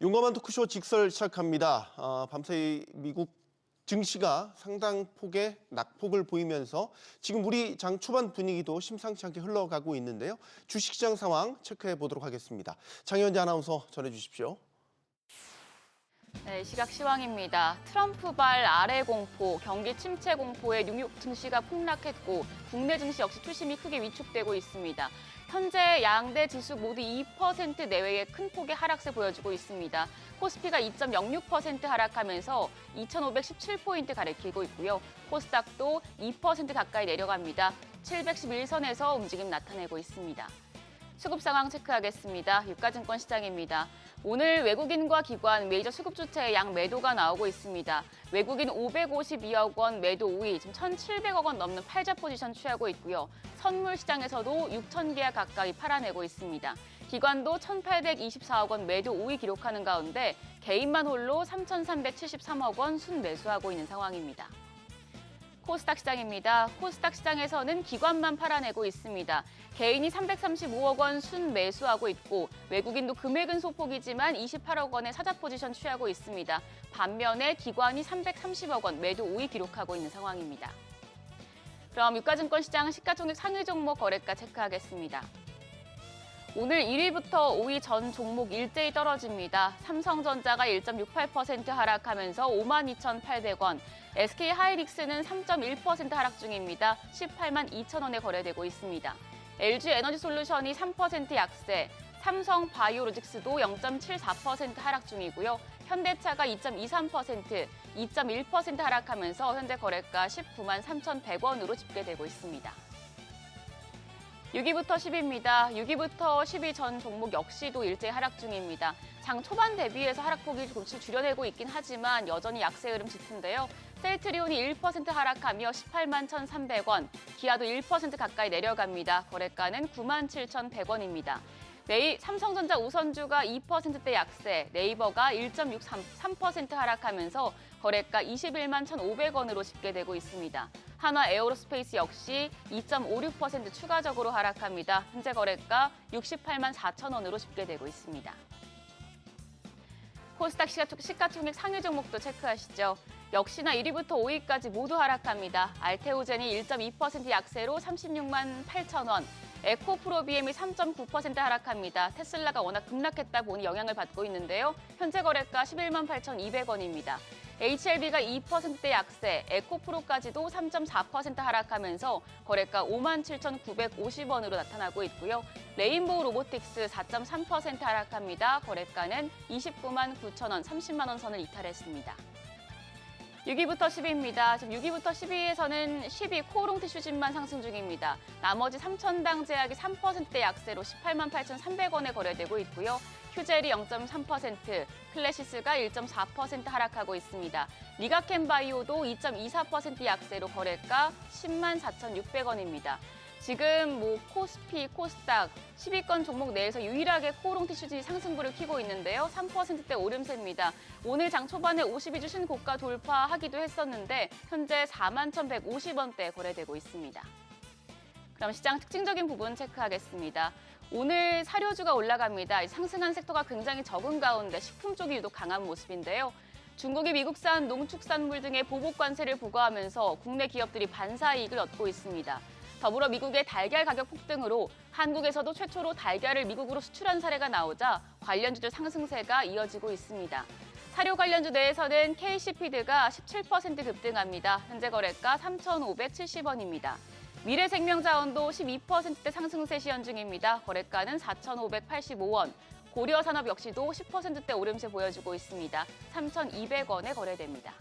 용감한 토크쇼 직설 시작합니다. 밤사이 미국 증시가 상당 폭의 낙폭을 보이면서 지금 우리 장 초반 분위기도 심상치 않게 흘러가고 있는데요. 주식시장 상황 체크해 보도록 하겠습니다. 장현지 아나운서 전해주십시오. 네, 시각 시황입니다. 트럼프발 아래 공포, 경기 침체 공포에 뉴욕 증시가 폭락했고 국내 증시 역시 투심이 크게 위축되고 있습니다. 현재 양대 지수 모두 2% 내외의 큰 폭의 하락세 보여주고 있습니다. 코스피가 2.06% 하락하면서 2,517포인트 가리키고 있고요. 코스닥도 2% 가까이 내려갑니다. 711선에서 움직임 나타내고 있습니다. 수급 상황 체크하겠습니다. 유가증권 시장입니다. 오늘 외국인과 기관, 메이저 수급 주체의 양 매도가 나오고 있습니다. 외국인 552억 원 매도 우위, 지금 1,700억 원 넘는 팔자 포지션 취하고 있고요. 선물 시장에서도 6천 개야 가까이 팔아내고 있습니다. 기관도 1,824억 원 매도 우위 기록하는 가운데 개인만 홀로 3,373억 원 순매수하고 있는 상황입니다. 코스닥 시장입니다. 코스닥 시장에서는 기관만 팔아내고 있습니다. 개인이 335억 원 순매수하고 있고 외국인도 금액은 소폭이지만 28억 원의 사자 포지션 취하고 있습니다. 반면에 기관이 330억 원 매도 우위 기록하고 있는 상황입니다. 그럼 유가증권 시장 시가총액 상위 종목 거래가 체크하겠습니다. 오늘 1위부터 5위 전 종목 일제히 떨어집니다. 삼성전자가 1.68% 하락하면서 52,800원, SK하이닉스는 3.1% 하락 중입니다. 18만 2천 원에 거래되고 있습니다. LG에너지솔루션이 3% 약세, 삼성바이오로직스도 0.74% 하락 중이고요. 현대차가 2.23%, 2.1% 하락하면서 현재 거래가 19만 3,100원으로 집계되고 있습니다. 6위부터 10위입니다. 6위부터 10위 전 종목 역시도 일제히 하락 중입니다. 장 초반 대비해서 하락폭이 조금씩 줄여내고 있긴 하지만 여전히 약세 흐름 짙은데요. 셀트리온이 1% 하락하며 18만 1,300원, 기아도 1% 가까이 내려갑니다. 거래가는 9만 7,100원입니다. 삼성전자 우선주가 2%대 약세, 네이버가 1.63% 하락하면서 거래가 21만 1,500원으로 집계되고 있습니다. 한화 에어로스페이스 역시 2.56% 추가적으로 하락합니다. 현재 거래가 68만 4천 원으로 집계되고 있습니다. 코스닥 시가총액 상위 종목도 체크하시죠. 역시나 1위부터 5위까지 모두 하락합니다. 알테오젠이 1.2% 약세로 36만 8천 원, 에코프로비엠이 3.9% 하락합니다. 테슬라가 워낙 급락했다 보니 영향을 받고 있는데요. 현재 거래가 11만 8,200원입니다. HLB가 2%대 약세, 에코프로까지도 3.4% 하락하면서 거래가 5만 7,950원으로 나타나고 있고요. 레인보우 로보틱스 4.3% 하락합니다. 거래가는 29만 9천 원, 30만 원 선을 이탈했습니다. 6위부터 10위입니다. 지금 6위부터 10위에서는 10위 코오롱 티슈진만 상승 중입니다. 나머지 3천당 제약이 3%대 약세로 18만 8,300원에 거래되고 있고요. 휴젤이 0.3%, 클래시스가 1.4% 하락하고 있습니다. 리가켄바이오도 2.24% 약세로 거래가 10만 4,600원입니다. 지금 코스피, 코스닥 10위권 종목 내에서 유일하게 코오롱 티슈진이 상승부를 켜고 있는데요. 3%대 오름세입니다. 오늘 장 초반에 52주 신고가 돌파하기도 했었는데 현재 4만 1,150원대 거래되고 있습니다. 그럼 시장 특징적인 부분 체크하겠습니다. 오늘 사료주가 올라갑니다. 상승한 섹터가 굉장히 적은 가운데 식품 쪽이 유독 강한 모습인데요. 중국이 미국산 농축산물 등의 보복 관세를 부과하면서 국내 기업들이 반사이익을 얻고 있습니다. 더불어 미국의 달걀 가격 폭등으로 한국에서도 최초로 달걀을 미국으로 수출한 사례가 나오자 관련주들 상승세가 이어지고 있습니다. 사료 관련주 내에서는 KC피드가 17% 급등합니다. 현재 거래가 3,570원입니다. 미래생명자원도 12%대 상승세 시현 중입니다. 거래가는 4,585원. 고려산업 역시도 10%대 오름세 보여주고 있습니다. 3,200원에 거래됩니다.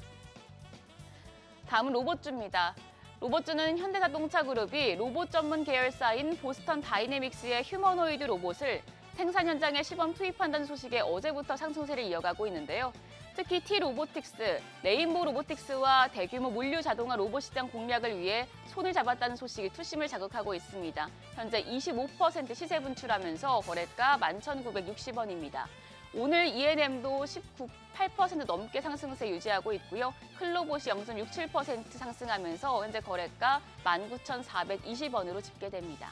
다음은 로봇주입니다. 로봇주는 현대자동차그룹이 로봇 전문 계열사인 보스턴 다이내믹스의 휴머노이드 로봇을 생산 현장에 시범 투입한다는 소식에 어제부터 상승세를 이어가고 있는데요. 특히 T-로보틱스, 레인보우 로보틱스와 대규모 물류 자동화 로봇 시장 공략을 위해 손을 잡았다는 소식이 투심을 자극하고 있습니다. 현재 25% 시세 분출하면서 거래가 11,960원입니다. 오늘 E&M도 8% 넘게 상승세 유지하고 있고요. 클로봇이 0.67% 상승하면서 현재 거래가 19,420원으로 집계됩니다.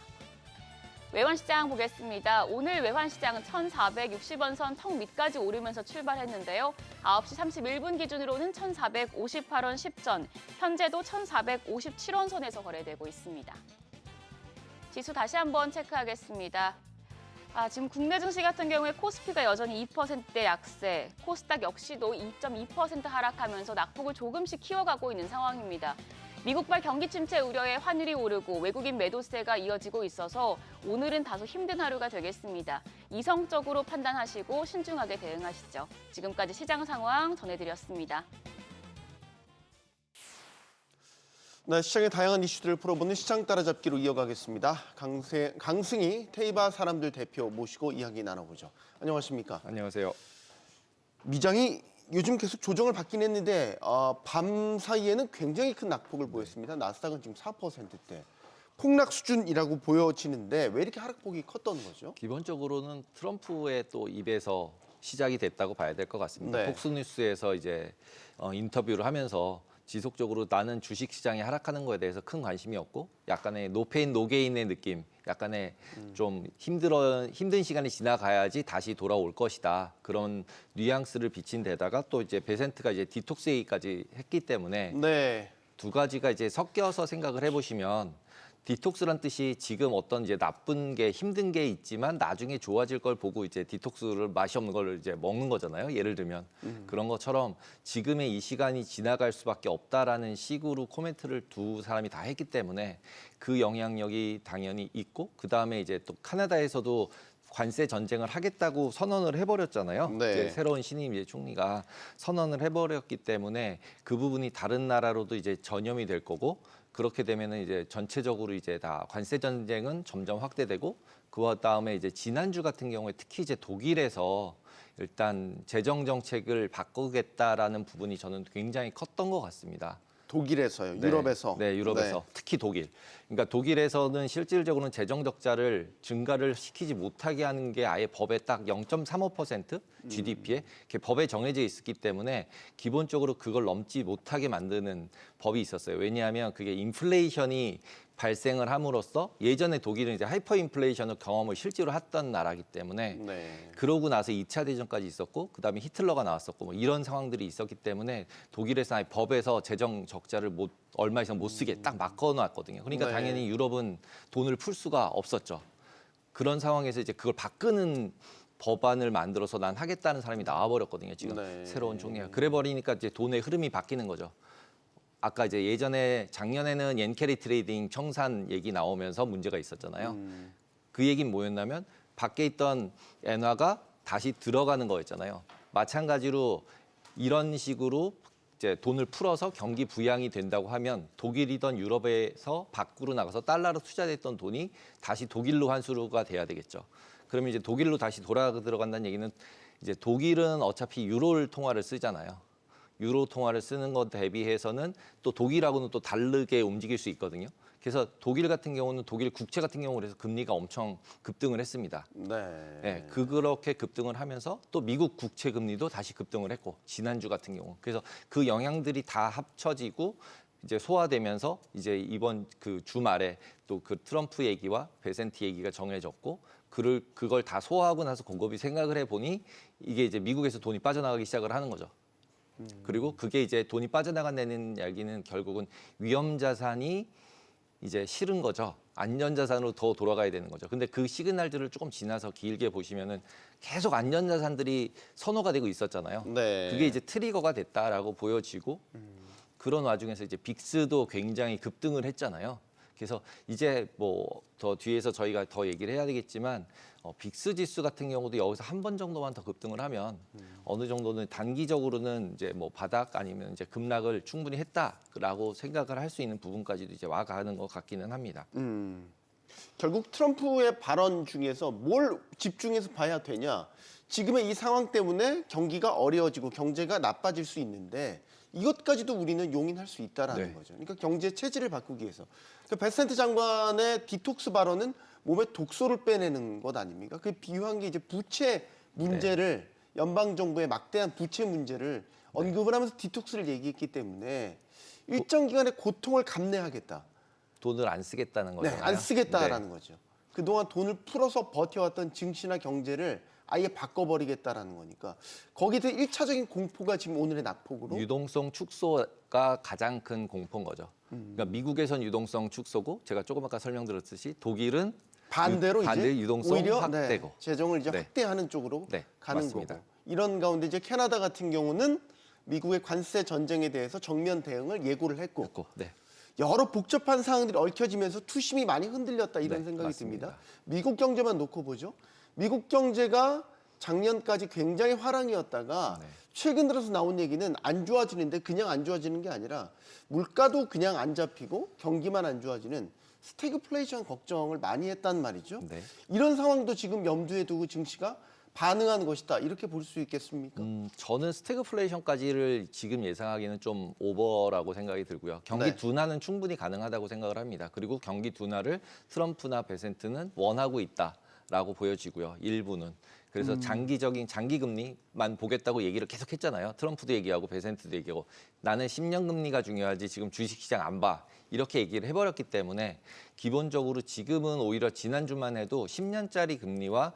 외환시장 보겠습니다. 오늘 외환시장은 1,460원 선 턱 밑까지 오르면서 출발했는데요. 9시 31분 기준으로는 1,458원 10전, 현재도 1,457원 선에서 거래되고 있습니다. 지수 다시 한번 체크하겠습니다. 지금 국내 증시 같은 경우에 코스피가 여전히 2%대 약세, 코스닥 역시도 2.2% 하락하면서 낙폭을 조금씩 키워가고 있는 상황입니다. 미국발 경기 침체 우려에 환율이 오르고 외국인 매도세가 이어지고 있어서 오늘은 다소 힘든 하루가 되겠습니다. 이성적으로 판단하시고 신중하게 대응하시죠. 지금까지 시장 상황 전해드렸습니다. 네, 시장의 다양한 이슈들을 풀어보는 시장 따라잡기로 이어가겠습니다. 강승희 테이바 사람들 대표 모시고 이야기 나눠보죠. 안녕하십니까? 안녕하세요. 미장이 요즘 계속 조정을 받긴 했는데 밤 사이에는 굉장히 큰 낙폭을 보였습니다. 나스닥은 지금 4%대. 폭락 수준이라고 보여지는데 왜 이렇게 하락폭이 컸던 거죠? 기본적으로는 트럼프의 또 입에서 시작이 됐다고 봐야 될 것 같습니다. 네. 폭스뉴스에서 이제 인터뷰를 하면서 지속적으로 나는 주식 시장이 하락하는 거에 대해서 큰 관심이 없고 약간의 노페인 노게인의 느낌, 약간의 좀 힘든 시간이 지나가야지 다시 돌아올 것이다. 그런 뉘앙스를 비친 데다가 또 이제 베센트가 이제 디톡스 얘기까지 했기 때문에 네. 두 가지가 이제 섞여서 생각을 해보시면 디톡스란 뜻이 지금 어떤 이제 나쁜 게 힘든 게 있지만 나중에 좋아질 걸 보고 이제 디톡스를 맛이 없는 걸 이제 먹는 거잖아요. 예를 들면 그런 것처럼 지금의 이 시간이 지나갈 수밖에 없다라는 식으로 코멘트를 두 사람이 다 했기 때문에 그 영향력이 당연히 있고 그 다음에 이제 또 카나다에서도 관세 전쟁을 하겠다고 선언을 해버렸잖아요. 네. 이제 새로운 신임 이제 총리가 선언을 해버렸기 때문에 그 부분이 다른 나라로도 이제 전염이 될 거고 그렇게 되면은 이제 전체적으로 이제 다 관세 전쟁은 점점 확대되고 그와 다음에 이제 지난주 같은 경우에 특히 이제 독일에서 일단 재정 정책을 바꾸겠다라는 부분이 저는 굉장히 컸던 것 같습니다. 독일에서요, 네. 유럽에서. 네, 유럽에서 특히 독일. 그러니까 독일에서는 실질적으로는 재정 적자를 증가를 시키지 못하게 하는 게 아예 법에 딱 0.35% GDP에 법에 정해져 있었기 때문에 기본적으로 그걸 넘지 못하게 만드는 법이 있었어요. 왜냐하면 그게 인플레이션이 발생을 함으로써 예전에 독일은 이제 하이퍼 인플레이션을 경험을 실제로 했던 나라이기 때문에 네. 그러고 나서 2차 대전까지 있었고 그다음에 히틀러가 나왔었고 뭐 이런 상황들이 있었기 때문에 독일에서 아예 법에서 재정 적자를 얼마 이상 못 쓰게 딱 막아놨거든요. 그러니까 네. 당연히 유럽은 돈을 풀 수가 없었죠. 그런 상황에서 이제 그걸 바꾸는 법안을 만들어서 난 하겠다는 사람이 나와버렸거든요. 지금 네. 새로운 총리가 그래 버리니까 이제 돈의 흐름이 바뀌는 거죠. 아까 이제 예전에 작년에는 옌캐리 트레이딩 청산 얘기 나오면서 문제가 있었잖아요. 그 얘기는 뭐였냐면 밖에 있던 엔화가 다시 들어가는 거였잖아요. 마찬가지로 이런 식으로 이제 돈을 풀어서 경기 부양이 된다고 하면 독일이던 유럽에서 밖으로 나가서 달러로 투자됐던 돈이 다시 독일로 환수가 돼야 되겠죠. 그러면 이제 독일로 다시 들어간다는 얘기는 이제 독일은 어차피 유로를 통화를 쓰잖아요. 유로 통화를 쓰는 것 대비해서는 또 독일하고는 또 다르게 움직일 수 있거든요. 그래서 독일 같은 경우는 독일 국채 같은 경우로 해서 금리가 엄청 급등을 했습니다. 네. 네, 그렇게 급등을 하면서 또 미국 국채 금리도 다시 급등을 했고 지난주 같은 경우 그래서 그 영향들이 다 합쳐지고 이제 소화되면서 이제 이번 그 주말에 또 그 트럼프 얘기와 베센트 얘기가 정해졌고 그걸 다 소화하고 나서 곰곰이 생각을 해보니 이게 이제 미국에서 돈이 빠져나가기 시작을 하는 거죠. 그리고 그게 이제 돈이 빠져나간다는 이야기는 결국은 위험 자산이 이제 싫은 거죠. 안전 자산으로 더 돌아가야 되는 거죠. 근데 그 시그널들을 조금 지나서 길게 보시면은 계속 안전 자산들이 선호가 되고 있었잖아요. 네. 그게 이제 트리거가 됐다라고 보여지고 그런 와중에서 이제 빅스도 굉장히 급등을 했잖아요. 그래서 이제 뭐 더 뒤에서 저희가 더 얘기를 해야 되겠지만 빅스 지수 같은 경우도 여기서 한 번 정도만 더 급등을 하면 어느 정도는 단기적으로는 이제 뭐 바닥 아니면 이제 급락을 충분히 했다라고 생각을 할 수 있는 부분까지도 이제 와가는 것 같기는 합니다. 결국 트럼프의 발언 중에서 뭘 집중해서 봐야 되냐? 지금의 이 상황 때문에 경기가 어려워지고 경제가 나빠질 수 있는데 이것까지도 우리는 용인할 수 있다라는 네. 거죠. 그러니까 경제 체질을 바꾸기 위해서. 그러니까 베센트 장관의 디톡스 발언은 몸에 독소를 빼내는 것 아닙니까? 그 비유한 게 이제 부채 문제를 연방 정부의 막대한 부채 문제를 언급을 하면서 디톡스를 얘기했기 때문에 일정 기간의 고통을 감내하겠다. 돈을 안 쓰겠다는 네, 거잖아요. 안 쓰겠다라는 거죠. 그동안 돈을 풀어서 버텨왔던 증시나 경제를 아예 바꿔버리겠다라는 거니까 거기에 대해 1차적인 공포가 지금 오늘의 낙폭으로 유동성 축소가 가장 큰 공포인 거죠. 그러니까 미국에선 유동성 축소고 제가 조금 아까 설명드렸듯이 독일은 반대로 반대 이제 유동성 오히려 확대고. 재정을 이제 네. 확대하는 쪽으로 네, 가는 맞습니다. 거고 이런 가운데 이제 캐나다 같은 경우는 미국의 관세 전쟁에 대해서 정면 대응을 예고를 했고 네. 여러 복잡한 사항들이 얽혀지면서 투심이 많이 흔들렸다 이런 네, 생각이 맞습니다. 듭니다. 미국 경제만 놓고 보죠. 미국 경제가 작년까지 굉장히 화랑이었다가 네. 최근 들어서 나온 얘기는 안 좋아지는데 그냥 안 좋아지는 게 아니라 물가도 그냥 안 잡히고 경기만 안 좋아지는 스태그플레이션 걱정을 많이 했단 말이죠. 네. 이런 상황도 지금 염두에 두고 증시가 반응한 것이다 이렇게 볼 수 있겠습니까? 저는 스태그플레이션까지를 지금 예상하기는 좀 오버라고 생각이 들고요. 경기 네. 둔화는 충분히 가능하다고 생각을 합니다. 그리고 경기 둔화를 트럼프나 베센트는 원하고 있다라고 보여지고요. 일부는. 그래서 장기 금리만 보겠다고 얘기를 계속 했잖아요. 트럼프도 얘기하고 베센트도 얘기하고 나는 10년 금리가 중요하지 지금 주식시장 안 봐. 이렇게 얘기를 해버렸기 때문에 기본적으로 지금은 오히려 지난주만 해도 10년짜리 금리와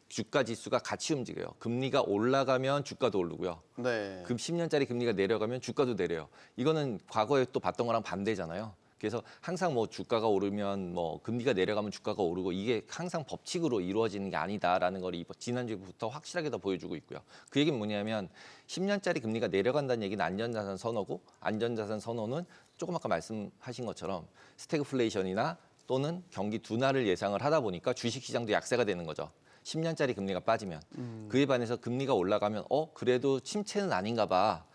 주가 지수가 같이 움직여요. 금리가 올라가면 주가도 오르고요. 네. 그 10년짜리 금리가 내려가면 주가도 내려요. 이거는 과거에 또 봤던 거랑 반대잖아요. 그래서 항상 뭐 주가가 오르면 뭐 금리가 내려가면 주가가 오르고 이게 항상 법칙으로 이루어지는 게 아니다라는 걸 지난주부터 확실하게 더 보여주고 있고요. 그 얘기는 뭐냐면 10년짜리 금리가 내려간다는 얘기는 안전자산 선호고 안전자산 선호는 조금 아까 말씀하신 것처럼 스태그플레이션이나 또는 경기 둔화를 예상을 하다 보니까 주식시장도 약세가 되는 거죠. 10년짜리 금리가 빠지면 그에 반해서 금리가 올라가면 그래도 침체는 아닌가 봐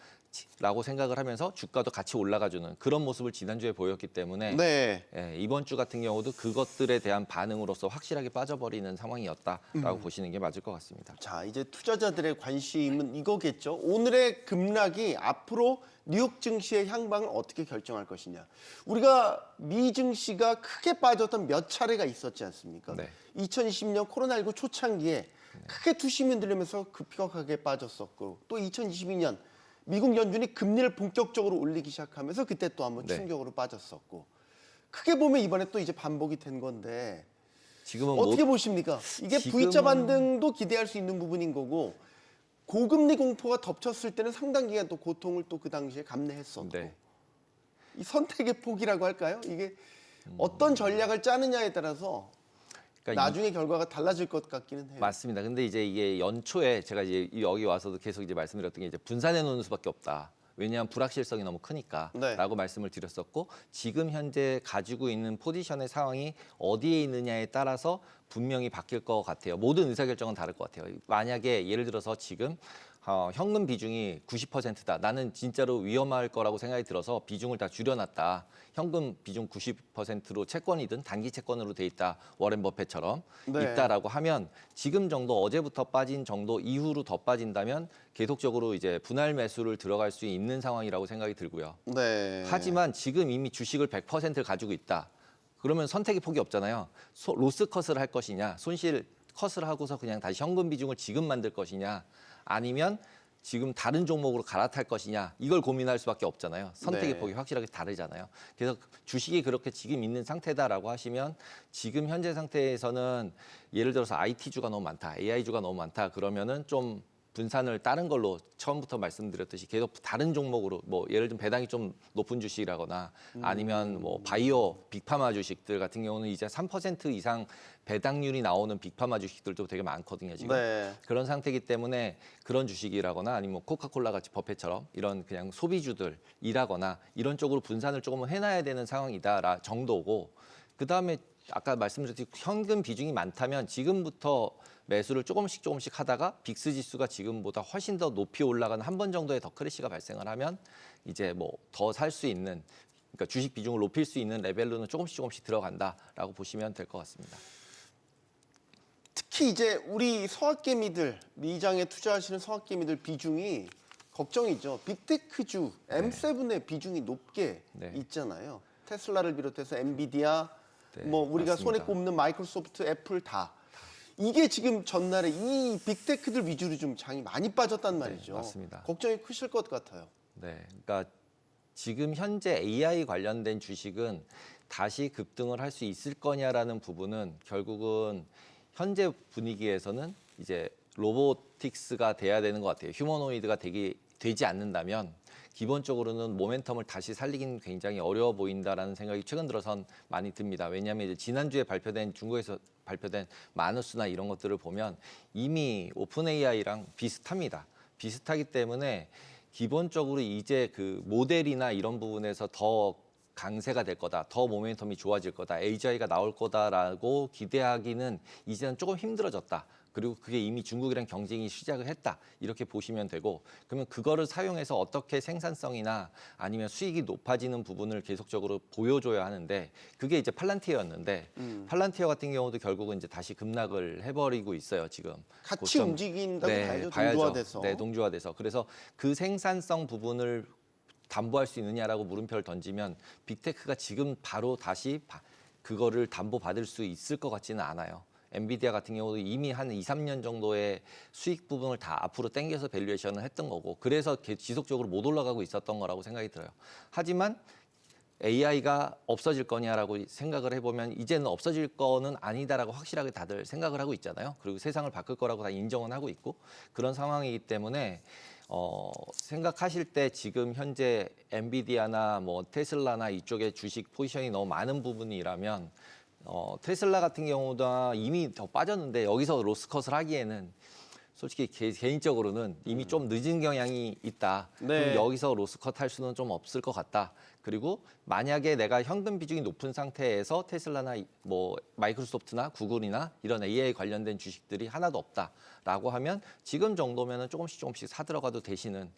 라고 생각을 하면서 주가도 같이 올라가주는 그런 모습을 지난주에 보였기 때문에 네. 예, 이번 주 같은 경우도 그것들에 대한 반응으로서 확실하게 빠져버리는 상황이었다라고 보시는 게 맞을 것 같습니다. 자, 이제 투자자들의 관심은 이거겠죠. 오늘의 급락이 앞으로 뉴욕 증시의 향방을 어떻게 결정할 것이냐. 우리가 미 증시가 크게 빠졌던 몇 차례가 있었지 않습니까? 네. 2020년 코로나19 초창기에 크게 투심이 흔들리면서 급격하게 빠졌었고 또 2022년 미국 연준이 금리를 본격적으로 올리기 시작하면서 그때 또 한번 네. 충격으로 빠졌었고 크게 보면 이번에 또 이제 반복이 된 건데 지금은 어떻게 보십니까? 이게 V자 반등도 기대할 수 있는 부분인 거고 고금리 공포가 덮쳤을 때는 상당 기간 또 고통을 또 그 당시에 감내했었고 네. 이 선택의 폭이라고 할까요? 이게 어떤 전략을 짜느냐에 따라서 그러니까 나중에 결과가 달라질 것 같기는 해요. 맞습니다. 근데 이제 이게 연초에 제가 이제 여기 와서도 계속 이제 말씀드렸던 게 이제 분산해 놓는 수밖에 없다. 왜냐하면 불확실성이 너무 크니까라고 네. 말씀을 드렸었고 지금 현재 가지고 있는 포지션의 상황이 어디에 있느냐에 따라서 분명히 바뀔 것 같아요. 모든 의사결정은 다를 것 같아요. 만약에 예를 들어서 지금 현금 비중이 90%다. 나는 진짜로 위험할 거라고 생각이 들어서 비중을 다 줄여놨다. 현금 비중 90%로 채권이든 단기 채권으로 돼 있다. 워렌 버핏처럼 네. 있다라고 하면 지금 정도 어제부터 빠진 정도 이후로 더 빠진다면 계속적으로 이제 분할 매수를 들어갈 수 있는 상황이라고 생각이 들고요. 네. 하지만 지금 이미 주식을 100%를 가지고 있다. 그러면 선택의 폭이 없잖아요. 로스 컷을 할 것이냐, 손실 컷을 하고서 그냥 다시 현금 비중을 지금 만들 것이냐, 아니면 지금 다른 종목으로 갈아탈 것이냐, 이걸 고민할 수밖에 없잖아요. 선택의 네. 폭이 확실하게 다르잖아요. 그래서 주식이 그렇게 지금 있는 상태다라고 하시면 지금 현재 상태에서는 예를 들어서 IT주가 너무 많다, AI주가 너무 많다 그러면은 좀 분산을 다른 걸로 처음부터 말씀드렸듯이 계속 다른 종목으로 뭐 예를 들면 배당이 좀 높은 주식이라거나 아니면 뭐 바이오 빅파마 주식들 같은 경우는 이제 3% 이상 배당률이 나오는 빅파마 주식들도 되게 많거든요 지금. 네. 그런 상태이기 때문에 그런 주식이라거나 아니면 코카콜라 같이 버핏처럼 이런 그냥 소비주들이라거나 이런 쪽으로 분산을 조금은 해놔야 되는 상황이다 정도고 그다음에 아까 말씀드렸듯이 현금 비중이 많다면 지금부터 매수를 조금씩 하다가 빅스 지수가 지금보다 훨씬 더 높이 올라가는 한 번 정도의 더 크래시가 발생을 하면 이제 뭐 더 살 수 있는 그러니까 주식 비중을 높일 수 있는 레벨로는 조금씩 들어간다라고 보시면 될 것 같습니다. 특히 이제 우리 서학개미들 미장에 투자하시는 서학개미들 비중이 걱정이죠. 빅테크주 M7의 비중이 높게 네. 있잖아요. 테슬라를 비롯해서 엔비디아, 네, 뭐 우리가 맞습니다. 손에 꼽는 마이크로소프트, 애플 다. 이게 지금 전날에 이 빅테크들 위주로 좀 장이 많이 빠졌단 말이죠. 맞습니다. 걱정이 크실 것 같아요. 네, 그러니까 지금 현재 AI 관련된 주식은 다시 급등을 할 수 있을 거냐라는 부분은 결국은 현재 분위기에서는 이제 로보틱스가 돼야 되는 것 같아요. 휴머노이드가 되지 않는다면 기본적으로는 모멘텀을 다시 살리긴 굉장히 어려워 보인다라는 생각이 최근 들어선 많이 듭니다. 왜냐하면 이제 지난주에 중국에서 발표된 마누스나 이런 것들을 보면 이미 오픈 AI랑 비슷합니다. 비슷하기 때문에 기본적으로 이제 그 모델이나 이런 부분에서 더 강세가 될 거다, 더 모멘텀이 좋아질 거다, AGI가 나올 거다라고 기대하기는 이제는 조금 힘들어졌다. 그리고 그게 이미 중국이랑 경쟁이 시작을 했다. 이렇게 보시면 되고, 그러면 그거를 사용해서 어떻게 생산성이나 아니면 수익이 높아지는 부분을 계속적으로 보여줘야 하는데, 그게 이제 팔란티어였는데, 팔란티어 같은 경우도 결국은 이제 다시 급락을 해버리고 있어요, 지금. 같이 고점. 움직인다고 네, 봐야죠. 동조화돼서. 네, 동조화돼서. 그래서 그 생산성 부분을 담보할 수 있느냐라고 물음표를 던지면 빅테크가 지금 바로 다시 그거를 담보받을 수 있을 것 같지는 않아요. 엔비디아 같은 경우도 이미 한 2, 3년 정도의 수익 부분을 다 앞으로 당겨서 밸류에이션을 했던 거고, 그래서 지속적으로 못 올라가고 있었던 거라고 생각이 들어요. 하지만 AI가 없어질 거냐라고 생각을 해보면 이제는 없어질 거는 아니다라고 확실하게 다들 생각을 하고 있잖아요. 그리고 세상을 바꿀 거라고 다 인정은 하고 있고, 그런 상황이기 때문에 생각하실 때 지금 현재 엔비디아나 뭐 테슬라나 이쪽에 주식 포지션이 너무 많은 부분이라면 테슬라 같은 경우도 이미 더 빠졌는데 여기서 로스컷을 하기에는 솔직히 개인적으로는 이미 좀 늦은 경향이 있다. 네. 그럼 여기서 로스컷 할 수는 좀 없을 것 같다. 그리고 만약에 내가 현금 비중이 높은 상태에서 테슬라나 뭐 마이크로소프트나 구글이나 이런 AI 관련된 주식들이 하나도 없다라고 하면 지금 정도면은 조금씩 사들어가도 되시는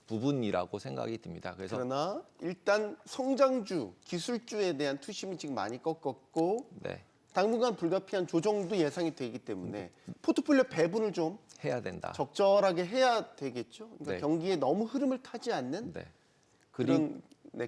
부분이라고 생각이 듭니다. 그래서 그러나 일단 성장주, 기술주에 대한 투심이 지금 많이 꺾었고 네, 당분간 불가피한 조정도 예상이 되기 때문에 포트폴리오 배분을 좀 해야 된다. 적절하게 해야 되겠죠. 그러니까 네. 경기에 너무 흐름을 타지 않는 네, 그런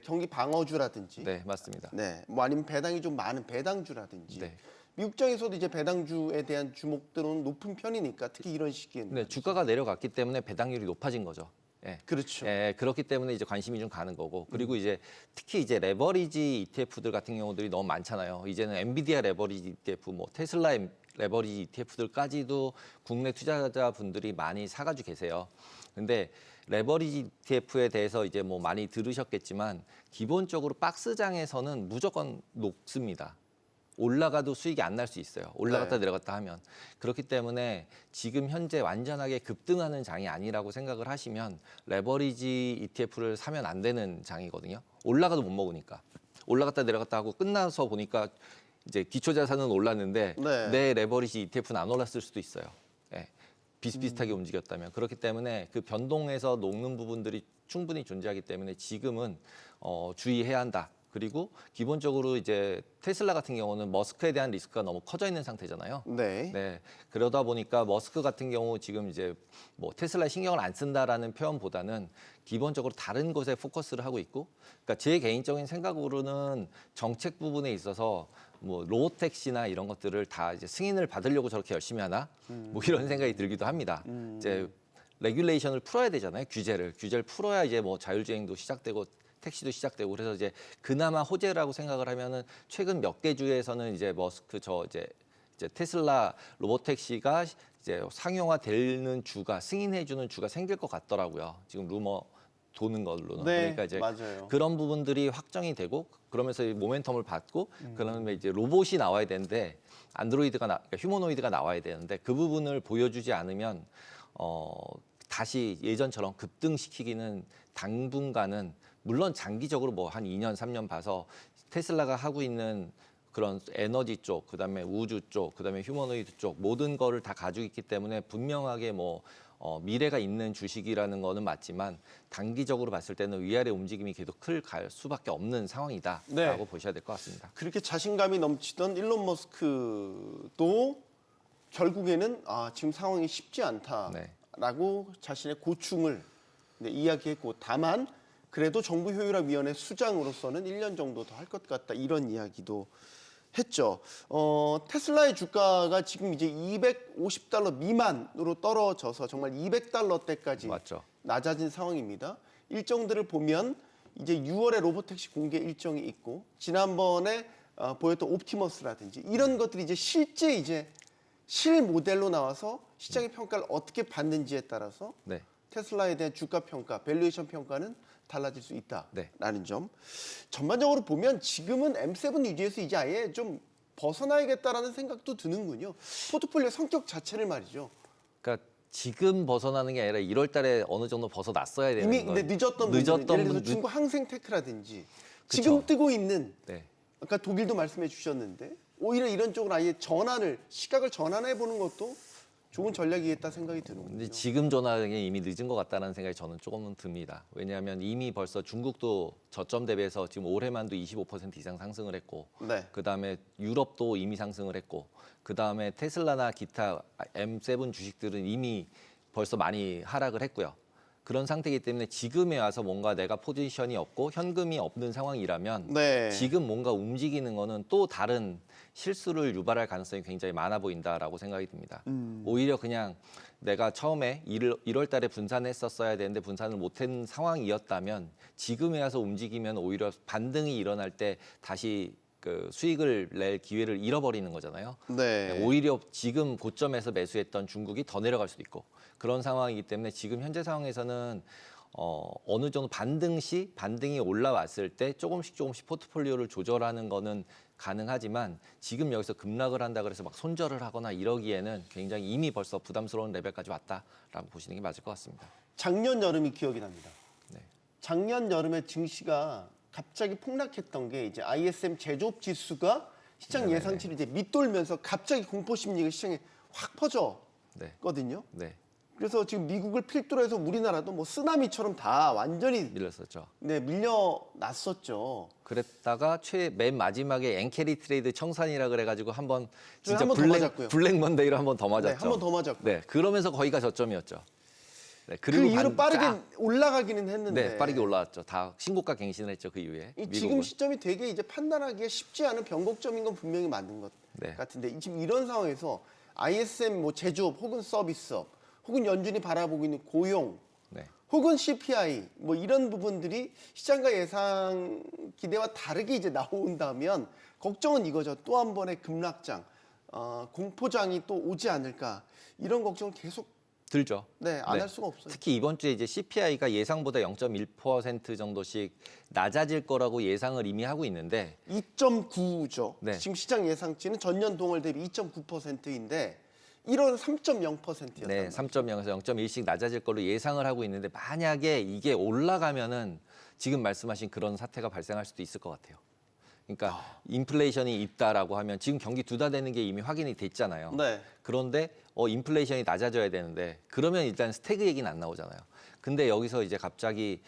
경기 방어주라든지, 네, 맞습니다. 뭐 아니면 배당이 좀 많은 배당주라든지. 네. 미국장에서도 이제 배당주에 대한 주목도는 높은 편이니까 특히 이런 시기에는. 네, 주가가 내려갔기 때문에 배당률이 높아진 거죠. 예. 그렇죠. 예, 그렇기 때문에 이제 관심이 좀 가는 거고, 그리고 이제 특히 이제 레버리지 ETF들 같은 경우들이 너무 많잖아요. 이제는 엔비디아 레버리지 ETF, 뭐 테슬라 레버리지 ETF들까지도 국내 투자자분들이 많이 사가지고 계세요. 근데 레버리지 ETF에 대해서 이제 뭐 많이 들으셨겠지만 기본적으로 박스장에서는 무조건 녹습니다. 올라가도 수익이 안 날 수 있어요. 올라갔다 네. 내려갔다 하면. 그렇기 때문에 지금 현재 완전하게 급등하는 장이 아니라고 생각을 하시면 레버리지 ETF를 사면 안 되는 장이거든요. 올라가도 못 먹으니까. 올라갔다 내려갔다 하고 끝나서 보니까 이제 기초자산은 올랐는데 네. 내 레버리지 ETF는 안 올랐을 수도 있어요. 예. 비슷비슷하게 움직였다면. 그렇기 때문에 그 변동에서 녹는 부분들이 충분히 존재하기 때문에 지금은 주의해야 한다. 그리고 기본적으로 이제 테슬라 같은 경우는 머스크에 대한 리스크가 너무 커져 있는 상태잖아요. 네. 네. 그러다 보니까 머스크 같은 경우 지금 이제 뭐 테슬라에 신경을 안 쓴다라는 표현보다는 기본적으로 다른 것에 포커스를 하고 있고, 그러니까 제 개인적인 생각으로는 정책 부분에 있어서 뭐 로보택시나 이런 것들을 다 이제 승인을 받으려고 저렇게 열심히 하나? 뭐 이런 생각이 들기도 합니다. 이제 레귤레이션을 풀어야 되잖아요. 규제를 풀어야 이제 뭐 자율주행도 시작되고 택시도 시작되고, 그래서 이제 그나마 호재라고 생각을 하면은 최근 몇 개 주에서는 이제 머스크 이제 테슬라 로보택시가 이제 상용화되는 주가, 승인해주는 주가 생길 것 같더라고요. 지금 루머 도는 걸로는. 네, 그러니까 이제 맞아요. 그런 부분들이 확정이 되고, 그러면서 이 모멘텀을 받고, 그러면 이제 로봇이 나와야 되는데 그러니까 휴머노이드가 나와야 되는데 그 부분을 보여주지 않으면 다시 예전처럼 급등시키기는 당분간은, 물론 장기적으로 뭐 한 2년, 3년 봐서 테슬라가 하고 있는 그런 에너지 쪽, 그다음에 우주 쪽, 그다음에 휴머노이드 쪽 모든 거를 다 가지고 있기 때문에 분명하게 뭐 미래가 있는 주식이라는 거는 맞지만 단기적으로 봤을 때는 위아래 움직임이 계속 갈 수밖에 없는 상황이다라고 네. 보셔야 될 것 같습니다. 그렇게 자신감이 넘치던 일론 머스크도 결국에는 지금 상황이 쉽지 않다라고 자신의 고충을 이야기했고, 다만 그래도 정부 효율화위원회 수장으로서는 1년 정도 더 할 것 같다, 이런 이야기도 했죠. 테슬라의 주가가 지금 이제 $250 미만으로 떨어져서 정말 $200대까지 맞죠. 낮아진 상황입니다. 일정들을 보면 이제 6월에 로보택시 공개 일정이 있고 지난번에 보였던 옵티머스라든지 이런 것들이 이제 실제 이제 실 모델로 나와서 시장의 평가를 어떻게 받는지에 따라서 네. 테슬라에 대한 주가 평가, 밸류에이션 평가는 달라질 수 있다라는 네. 점. 전반적으로 보면 지금은 M7 위주에서 이제 아예 좀 벗어나야겠다라는 생각도 드는군요. 포트폴리오 성격 자체를 말이죠. 그러니까 지금 벗어나는 게 아니라 1월 달에 어느 정도 벗어났어야 되는 이미 근데 거예요. 늦었던 분들은 예를 들어서 중국 항생테크라든지 지금 뜨고 있는 네. 아까 독일도 말씀해 주셨는데 오히려 이런 쪽으로 아예 시각을 전환해 보는 것도 좋은 전략이겠다 생각이 근데 드는군요. 지금 전화하기 이미 늦은 것 같다는 생각이 저는 조금은 듭니다. 왜냐하면 이미 벌써 중국도 저점 대비해서 지금 올해만도 25% 이상 상승을 했고, 네. 그다음에 유럽도 이미 상승을 했고, 그다음에 테슬라나 기타 M7 주식들은 이미 벌써 많이 하락을 했고요. 그런 상태이기 때문에 지금에 와서 뭔가 내가 포지션이 없고 현금이 없는 상황이라면 네. 지금 뭔가 움직이는 거는 또 다른 실수를 유발할 가능성이 굉장히 많아 보인다라고 생각이 듭니다. 오히려 그냥 내가 처음에 1월 달에 분산했었어야 되는데 분산을 못한 상황이었다면 지금에 와서 움직이면 오히려 반등이 일어날 때 다시 그 수익을 낼 기회를 잃어버리는 거잖아요. 네. 오히려 지금 고점에서 매수했던 중국이 더 내려갈 수도 있고 그런 상황이기 때문에 지금 현재 상황에서는 어느 정도 반등이 올라왔을 때 조금씩 포트폴리오를 조절하는 거는 가능하지만 지금 여기서 급락을 한다 그래서 막 손절을 하거나 이러기에는 굉장히 이미 벌써 부담스러운 레벨까지 왔다라고 보시는 게 맞을 것 같습니다. 작년 여름이 기억이 납니다. 네. 작년 여름에 증시가 갑자기 폭락했던 게 이제 ISM 제조업 지수가 시장 네네. 예상치를 이제 밑돌면서 갑자기 공포 심리가 시장에 확 네. 퍼졌거든요. 네. 그래서 지금 미국을 필두로 해서 우리나라도 뭐 쓰나미처럼 다 완전히 밀렸었죠. 밀려났었죠. 그랬다가 맨 마지막에 엔캐리 트레이드 청산이라 그래가지고 한번 저희 진짜 한번더 맞았고요. 블랙 먼데이로 한 번 더 맞았죠. 네, 한 번 더 맞았고. 네, 그러면서 거기가 저점이었죠. 네, 그 이후로 빠르게 올라가기는 했는데. 네, 빠르게 올라왔죠. 다 신고가 갱신을 했죠. 그 이후에. 이 미국은. 지금 시점이 되게 이제 판단하기에 쉽지 않은 변곡점인 건 분명히 맞는 것 네. 같은데 지금 이런 상황에서 ISM 뭐 제조업 혹은 서비스업 혹은 연준이 바라보고 있는 고용 네. 혹은 CPI 뭐 이런 부분들이 시장과 예상 기대와 다르게 이제 나온다면 걱정은 이거죠. 또 한 번의 급락장, 공포장이 또 오지 않을까 이런 걱정을 계속 들죠. 안 할 수가 없어요. 특히 이번 주에 이제 CPI가 예상보다 0.1% 정도씩 낮아질 거라고 예상을 이미 하고 있는데 2.9죠. 네. 지금 시장 예상치는 전년 동월 대비 2.9%인데 1월은 3.0%였단 네, 말이에요. 3.0에서 0.1씩 낮아질 걸로 예상을 하고 있는데 만약에 이게 올라가면은 지금 말씀하신 그런 사태가 발생할 수도 있을 것 같아요. 그러니까 인플레이션이 있다라고 하면 지금 경기 두달되는 게 이미 확인이 됐잖아요. 네. 그런데 인플레이션이 낮아져야 되는데 그러면 일단 스태그 얘기는 안 나오잖아요. 근데 여기서 이제 갑자기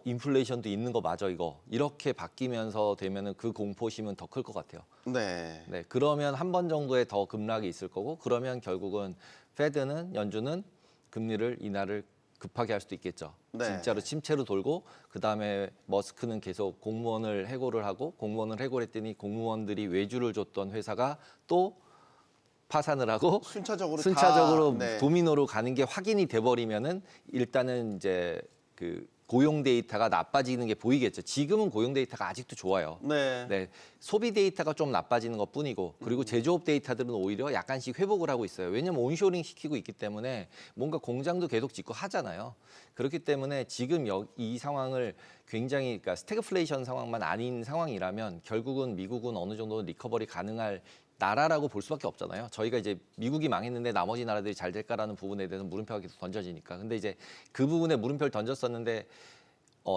인플레이션도 있는 거 맞아 이거 이렇게 바뀌면서 되면은 그 공포심은 더 클 것 같아요. 네. 네, 그러면 한 번 정도의 더 급락이 있을 거고 그러면 결국은 페드는 연준은 금리를 인하를 급하게 할 수도 있겠죠. 네. 진짜로 침체로 돌고 그다음에 머스크는 계속 공무원을 해고를 하고 공무원을 해고했더니 공무원들이 외주를 줬던 회사가 또 파산을 하고 순차적으로 다, 네. 도미노로 가는 게 확인이 돼 버리면은 일단은 이제 그 고용 데이터가 나빠지는 게 보이겠죠. 지금은 고용 데이터가 아직도 좋아요. 네. 네, 소비 데이터가 좀 나빠지는 것뿐이고 그리고 제조업 데이터들은 오히려 약간씩 회복을 하고 있어요. 왜냐하면 온쇼링 시키고 있기 때문에 뭔가 공장도 계속 짓고 하잖아요. 그렇기 때문에 지금 이 상황을 굉장히 그러니까 스태그플레이션 상황만 아닌 상황이라면 결국은 미국은 어느 정도 리커버리 가능할 나라라고 볼 수밖에 없잖아요. 저희가 이제 미국이 망했는데 나머지 나라들이 잘 될까라는 부분에 대해서 물음표가 계속 던져지니까. 근데 이제 그 부분에 물음표를 던졌었는데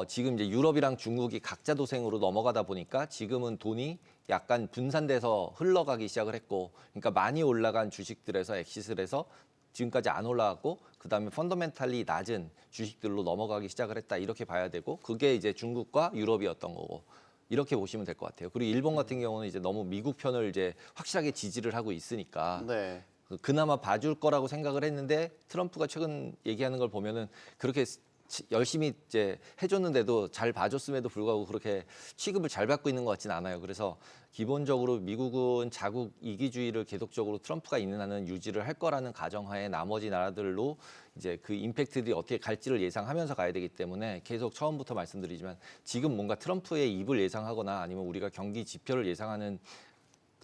지금 이제 유럽이랑 중국이 각자 도생으로 넘어가다 보니까 지금은 돈이 약간 분산돼서 흘러가기 시작을 했고, 그러니까 많이 올라간 주식들에서 엑시스를 해서 지금까지 안 올라갔고, 그다음에 펀더멘탈리 낮은 주식들로 넘어가기 시작을 했다 이렇게 봐야 되고, 그게 이제 중국과 유럽이었던 거고. 이렇게 보시면 될 것 같아요. 그리고 일본 같은 경우는 이제 너무 미국 편을 이제 확실하게 지지를 하고 있으니까 네. 그나마 봐줄 거라고 생각을 했는데 트럼프가 최근 얘기하는 걸 보면은 그렇게 열심히 이제 해줬는데도 잘 봐줬음에도 불구하고 그렇게 취급을 잘 받고 있는 것 같지는 않아요. 그래서 기본적으로 미국은 자국 이기주의를 계속적으로 트럼프가 있는 한은 유지를 할 거라는 가정하에 나머지 나라들로 이제 그 임팩트들이 어떻게 갈지를 예상하면서 가야 되기 때문에 계속 처음부터 말씀드리지만 지금 뭔가 트럼프의 입을 예상하거나 아니면 우리가 경기 지표를 예상하는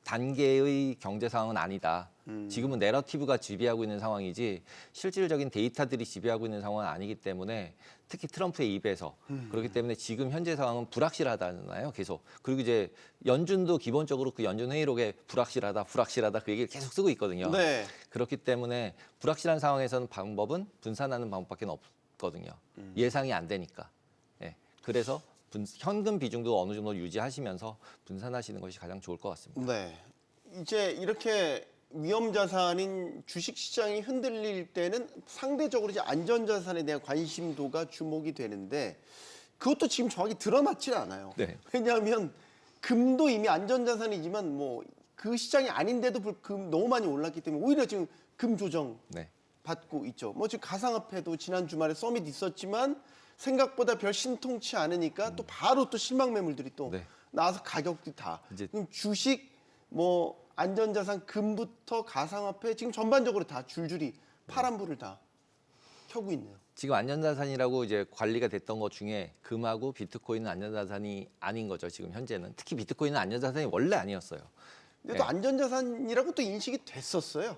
단계의 경제 상황은 아니다. 지금은 내러티브가 지배하고 있는 상황이지 실질적인 데이터들이 지배하고 있는 상황은 아니기 때문에 특히 트럼프의 입에서 그렇기 때문에 지금 현재 상황은 불확실하다잖아요. 계속. 그리고 이제 연준도 기본적으로 그 연준 회의록에 불확실하다 그 얘기를 계속 쓰고 있거든요. 네. 그렇기 때문에 불확실한 상황에서는 방법은 분산하는 방법밖에 없거든요. 예상이 안 되니까. 예. 그래서 현금 비중도 어느 정도 유지하시면서 분산하시는 것이 가장 좋을 것 같습니다. 네. 이제 이렇게 위험 자산인 주식 시장이 흔들릴 때는 상대적으로 이제 안전 자산에 대한 관심도가 주목이 되는데 그것도 지금 정확히 드러났질 않아요. 네. 왜냐하면 금도 이미 안전 자산이지만 뭐 그 시장이 아닌데도 금 너무 많이 올랐기 때문에 오히려 지금 금 조정 네. 받고 있죠. 뭐 지금 가상화폐도 지난 주말에 서밋 있었지만 생각보다 별 신통치 않으니까 또 바로 또 실망 매물들이 또 네. 나와서 가격도 다. 이제 그럼 주식 뭐 안전자산 금부터 가상화폐 지금 전반적으로 다 줄줄이 파란불을 다 켜고 있네요. 지금 안전자산이라고 이제 관리가 됐던 것 중에 금하고 비트코인은 안전자산이 아닌 거죠. 지금 현재는 특히 비트코인은 안전자산이 원래 아니었어요. 근데 또 안전자산이라고 또 인식이 됐었어요.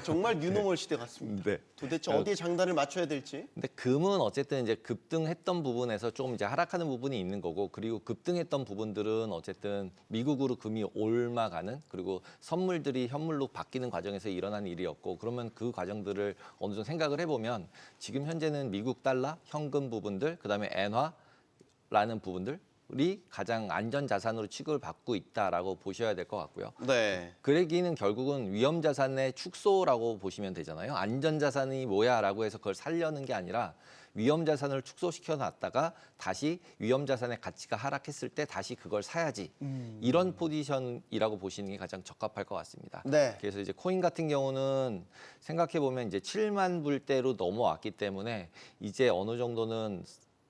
정말 뉴노멀 시대 같습니다. 네. 도대체 어디에 장단을 맞춰야 될지. 근데 금은 어쨌든 이제 급등했던 부분에서 조금 이제 하락하는 부분이 있는 거고 그리고 급등했던 부분들은 어쨌든 미국으로 금이 올라가는 그리고 선물들이 현물로 바뀌는 과정에서 일어난 일이었고 그러면 그 과정들을 어느 정도 생각을 해보면 지금 현재는 미국 달러, 현금 부분들, 그다음에 엔화라는 부분들 이 가장 안전 자산으로 취급을 받고 있다라고 보셔야 될 것 같고요. 네. 그 얘기는 결국은 위험 자산의 축소라고 보시면 되잖아요. 안전 자산이 뭐야라고 해서 그걸 살려는 게 아니라 위험 자산을 축소시켜 놨다가 다시 위험 자산의 가치가 하락했을 때 다시 그걸 사야지. 이런 포지션이라고 보시는 게 가장 적합할 것 같습니다. 네. 그래서 이제 코인 같은 경우는 생각해 보면 이제 7만 불대로 넘어왔기 때문에 이제 어느 정도는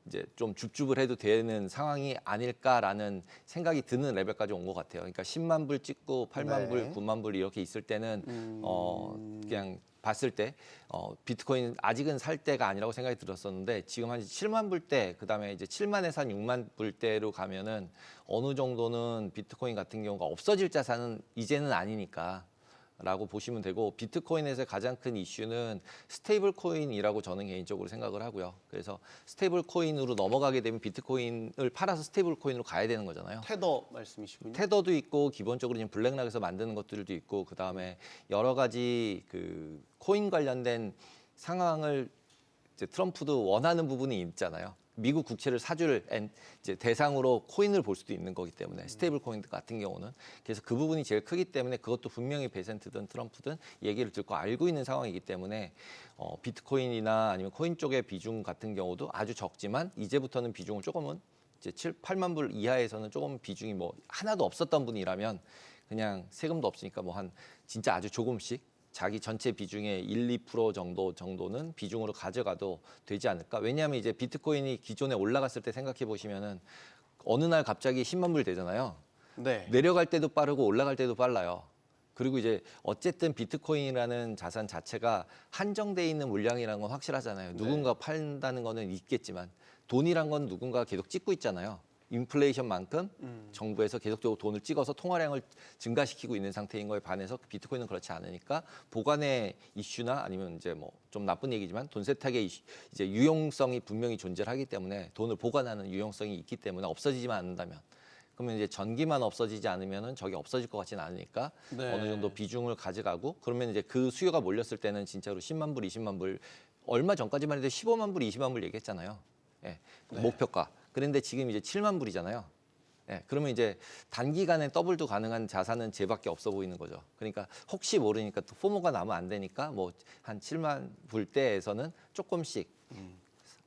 이제 좀 줍줍을 해도 되는 상황이 아닐까라는 생각이 드는 레벨까지 온 것 같아요. 그러니까 10만 불 찍고 8만 불, 네. 9만 불 이렇게 있을 때는 그냥 봤을 때 비트코인 아직은 살 때가 아니라고 생각이 들었었는데 지금 한 7만 불대 그다음에 이제 7만에서 한 6만 불대로 가면은 어느 정도는 비트코인 같은 경우가 없어질 자산은 이제는 아니니까 라고 보시면 되고 비트코인에서 가장 큰 이슈는 스테이블 코인이라고 저는 개인적으로 생각을 하고요. 그래서 스테이블 코인으로 넘어가게 되면 비트코인을 팔아서 스테이블 코인으로 가야 되는 거잖아요. 테더 말씀이시군요. 테더도 있고 기본적으로 지금 블랙락에서 만드는 것들도 있고 그다음에 여러 가지 그 코인 관련된 상황을 이제 트럼프도 원하는 부분이 있잖아요. 미국 국채를 사줄 이제 대상으로 코인을 볼 수도 있는 거기 때문에 스테이블 코인 같은 경우는 그래서 그 부분이 제일 크기 때문에 그것도 분명히 베센트든 트럼프든 얘기를 듣고 알고 있는 상황이기 때문에 비트코인이나 아니면 코인 쪽의 비중 같은 경우도 아주 적지만 이제부터는 비중을 조금은 이제 8만 불 이하에서는 조금 비중이 뭐 하나도 없었던 분이라면 그냥 세금도 없으니까 뭐 한 진짜 아주 조금씩 자기 전체 비중의 1, 2% 정도는 비중으로 가져가도 되지 않을까? 왜냐하면 이제 비트코인이 기존에 올라갔을 때 생각해 보시면은 어느 날 갑자기 10만 불 되잖아요. 네. 내려갈 때도 빠르고 올라갈 때도 빨라요. 그리고 이제 어쨌든 비트코인이라는 자산 자체가 한정돼 있는 물량이라는 건 확실하잖아요. 누군가 판다는 거는 있겠지만 돈이란 건 누군가 계속 찍고 있잖아요. 인플레이션만큼 정부에서 계속적으로 돈을 찍어서 통화량을 증가시키고 있는 상태인 거에 반해서 비트코인은 그렇지 않으니까 보관의 이슈나 아니면 이제 뭐 좀 나쁜 얘기지만 돈 세탁의 이제 유용성이 분명히 존재하기 때문에 돈을 보관하는 유용성이 있기 때문에 없어지지만 않는다면 그러면 이제 전기만 없어지지 않으면은 저게 없어질 것 같지는 않으니까 네. 어느 정도 비중을 가져가고 그러면 이제 그 수요가 몰렸을 때는 진짜로 10만 불, 20만 불 얼마 전까지만 해도 15만 불, 20만 불 얘기했잖아요. 예. 네. 목표가. 그런데 지금 이제 7만 불이잖아요. 예, 그러면 이제 단기간에 더블도 가능한 자산은 쟤밖에 없어 보이는 거죠. 그러니까 혹시 모르니까 또 포모가 나면 안 되니까 뭐 한 7만 불대에서는 조금씩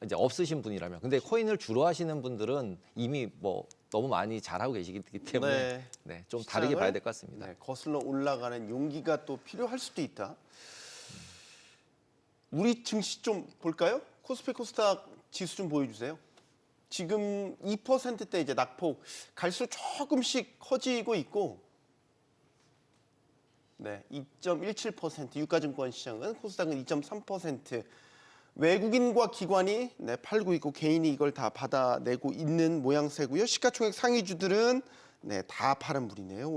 이제 없으신 분이라면. 근데 코인을 주로 하시는 분들은 이미 뭐 너무 많이 잘하고 계시기 때문에 네. 네, 좀 다르게 봐야 될 것 같습니다. 네, 거슬러 올라가는 용기가 또 필요할 수도 있다. 우리 증시 좀 볼까요? 코스피 코스닥 지수 좀 보여주세요. 지금 2%대 이제 낙폭 갈수록 조금씩 커지고 있고, 네, 2.17%, 유가증권 시장은 코스닥은 2.3%. 외국인과 기관이 네, 팔고 있고 개인이 이걸 다 받아내고 있는 모양새고요. 시가총액 상위주들은 네, 다 파란 불이네요.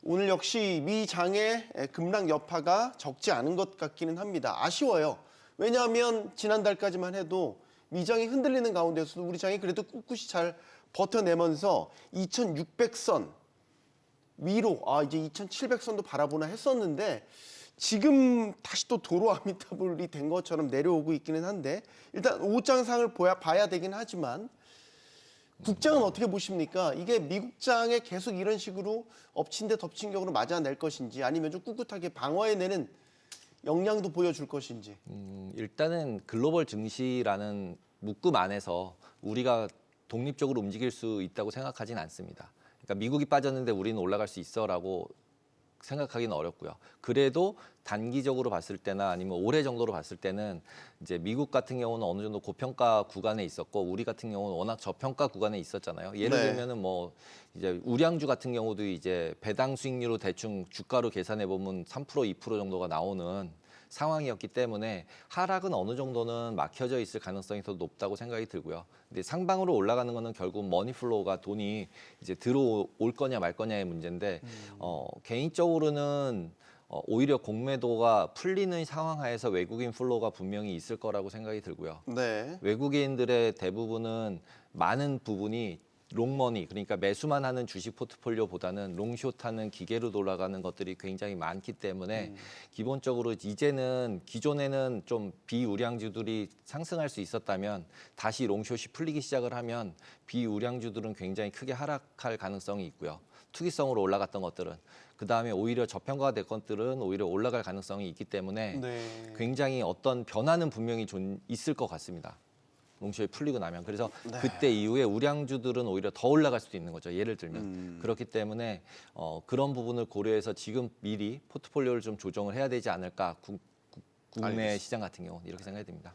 오늘 역시 미 장의 급락 여파가 적지 않은 것 같기는 합니다. 아쉬워요. 왜냐하면 지난달까지만 해도 미장이 흔들리는 가운데서도 우리 장이 그래도 꿋꿋이 잘 버텨내면서 2,600선 위로 이제 2,700선도 바라보나 했었는데 지금 다시 또 도로 아미타불이 된 것처럼 내려오고 있기는 한데 일단 오장상을 봐야 되긴 하지만 국장은 어떻게 보십니까? 이게 미국장에 계속 이런 식으로 엎친 데 덮친 격으로 맞아낼 것인지 아니면 좀 꿋꿋하게 방어해내는 역량도 보여줄 것인지. 일단은 글로벌 증시라는 묶음 안에서 우리가 독립적으로 움직일 수 있다고 생각하진 않습니다. 그러니까 미국이 빠졌는데 우리는 올라갈 수 있어라고 생각하기는 어렵고요. 그래도 단기적으로 봤을 때나 아니면 올해 정도로 봤을 때는 이제 미국 같은 경우는 어느 정도 고평가 구간에 있었고 우리 같은 경우는 워낙 저평가 구간에 있었잖아요. 예를 네. 들면은 뭐 이제 우량주 같은 경우도 이제 배당 수익률로 대충 주가로 계산해 보면 3% 2% 정도가 나오는 상황이었기 때문에 하락은 어느 정도는 막혀져 있을 가능성이 더 높다고 생각이 들고요. 근데 상방으로 올라가는 거는 결국 머니플로우가 돈이 이제 들어올 거냐 말 거냐의 문제인데 개인적으로는 오히려 공매도가 풀리는 상황 하에서 외국인 플로우가 분명히 있을 거라고 생각이 들고요. 네. 외국인들의 대부분은 많은 부분이 롱머니, 그러니까 매수만 하는 주식 포트폴리오보다는 롱숏하는 기계로 돌아가는 것들이 굉장히 많기 때문에 기본적으로 이제는 기존에는 좀 비우량주들이 상승할 수 있었다면 다시 롱숏이 풀리기 시작을 하면 비우량주들은 굉장히 크게 하락할 가능성이 있고요. 투기성으로 올라갔던 것들은 그다음에 오히려 저평가가 될 것들은 오히려 올라갈 가능성이 있기 때문에 네. 굉장히 어떤 변화는 분명히 있을 것 같습니다. 롱숏이 풀리고 나면. 그래서 네. 그때 이후에 우량주들은 오히려 더 올라갈 수도 있는 거죠. 예를 들면. 그렇기 때문에 그런 부분을 고려해서 지금 미리 포트폴리오를 좀 조정을 해야 되지 않을까. 국내 알겠습니다. 시장 같은 경우 이렇게 생각이 듭니다.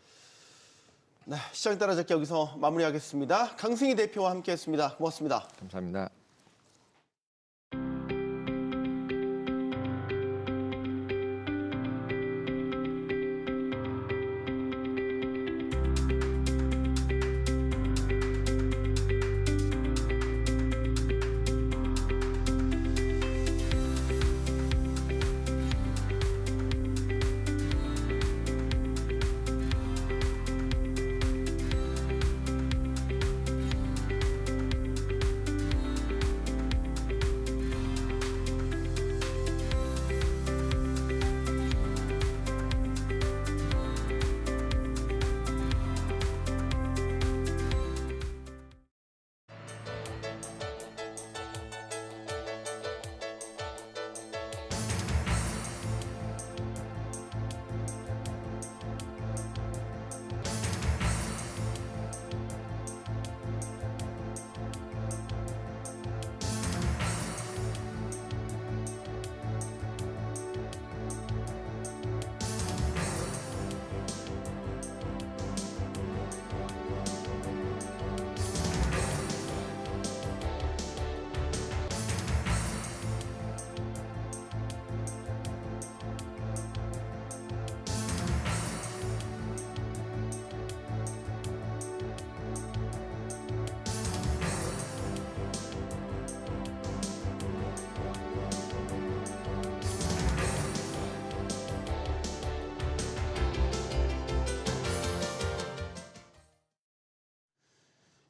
네, 시장 따라잡기 여기서 마무리하겠습니다. 강승희 대표와 함께했습니다. 고맙습니다. 감사합니다.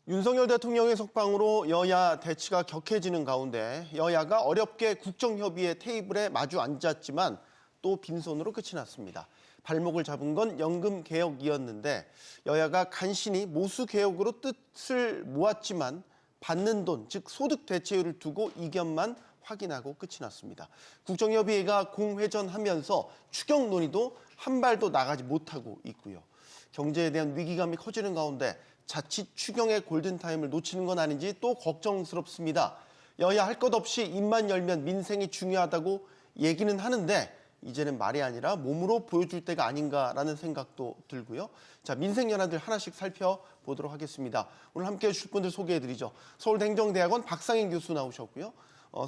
윤석열 대통령의 석방으로 여야 대치가 격해지는 가운데 여야가 어렵게 국정협의회 테이블에 마주 앉았지만 또 빈손으로 끝이 났습니다. 발목을 잡은 건 연금개혁이었는데 여야가 간신히 모수개혁으로 뜻을 모았지만 받는 돈, 즉 소득 대체율을 두고 이견만 확인하고 끝이 났습니다. 국정협의회가 공회전하면서 추경 논의도 한 발도 나가지 못하고 있고요. 경제에 대한 위기감이 커지는 가운데 자칫 추경의 골든타임을 놓치는 건 아닌지 또 걱정스럽습니다. 여야 할 것 없이 입만 열면 민생이 중요하다고 얘기는 하는데 이제는 말이 아니라 몸으로 보여줄 때가 아닌가라는 생각도 들고요. 자, 민생 현안들 하나씩 살펴보도록 하겠습니다. 오늘 함께해 주실 분들 소개해드리죠. 서울행정대학원 박상인 교수 나오셨고요.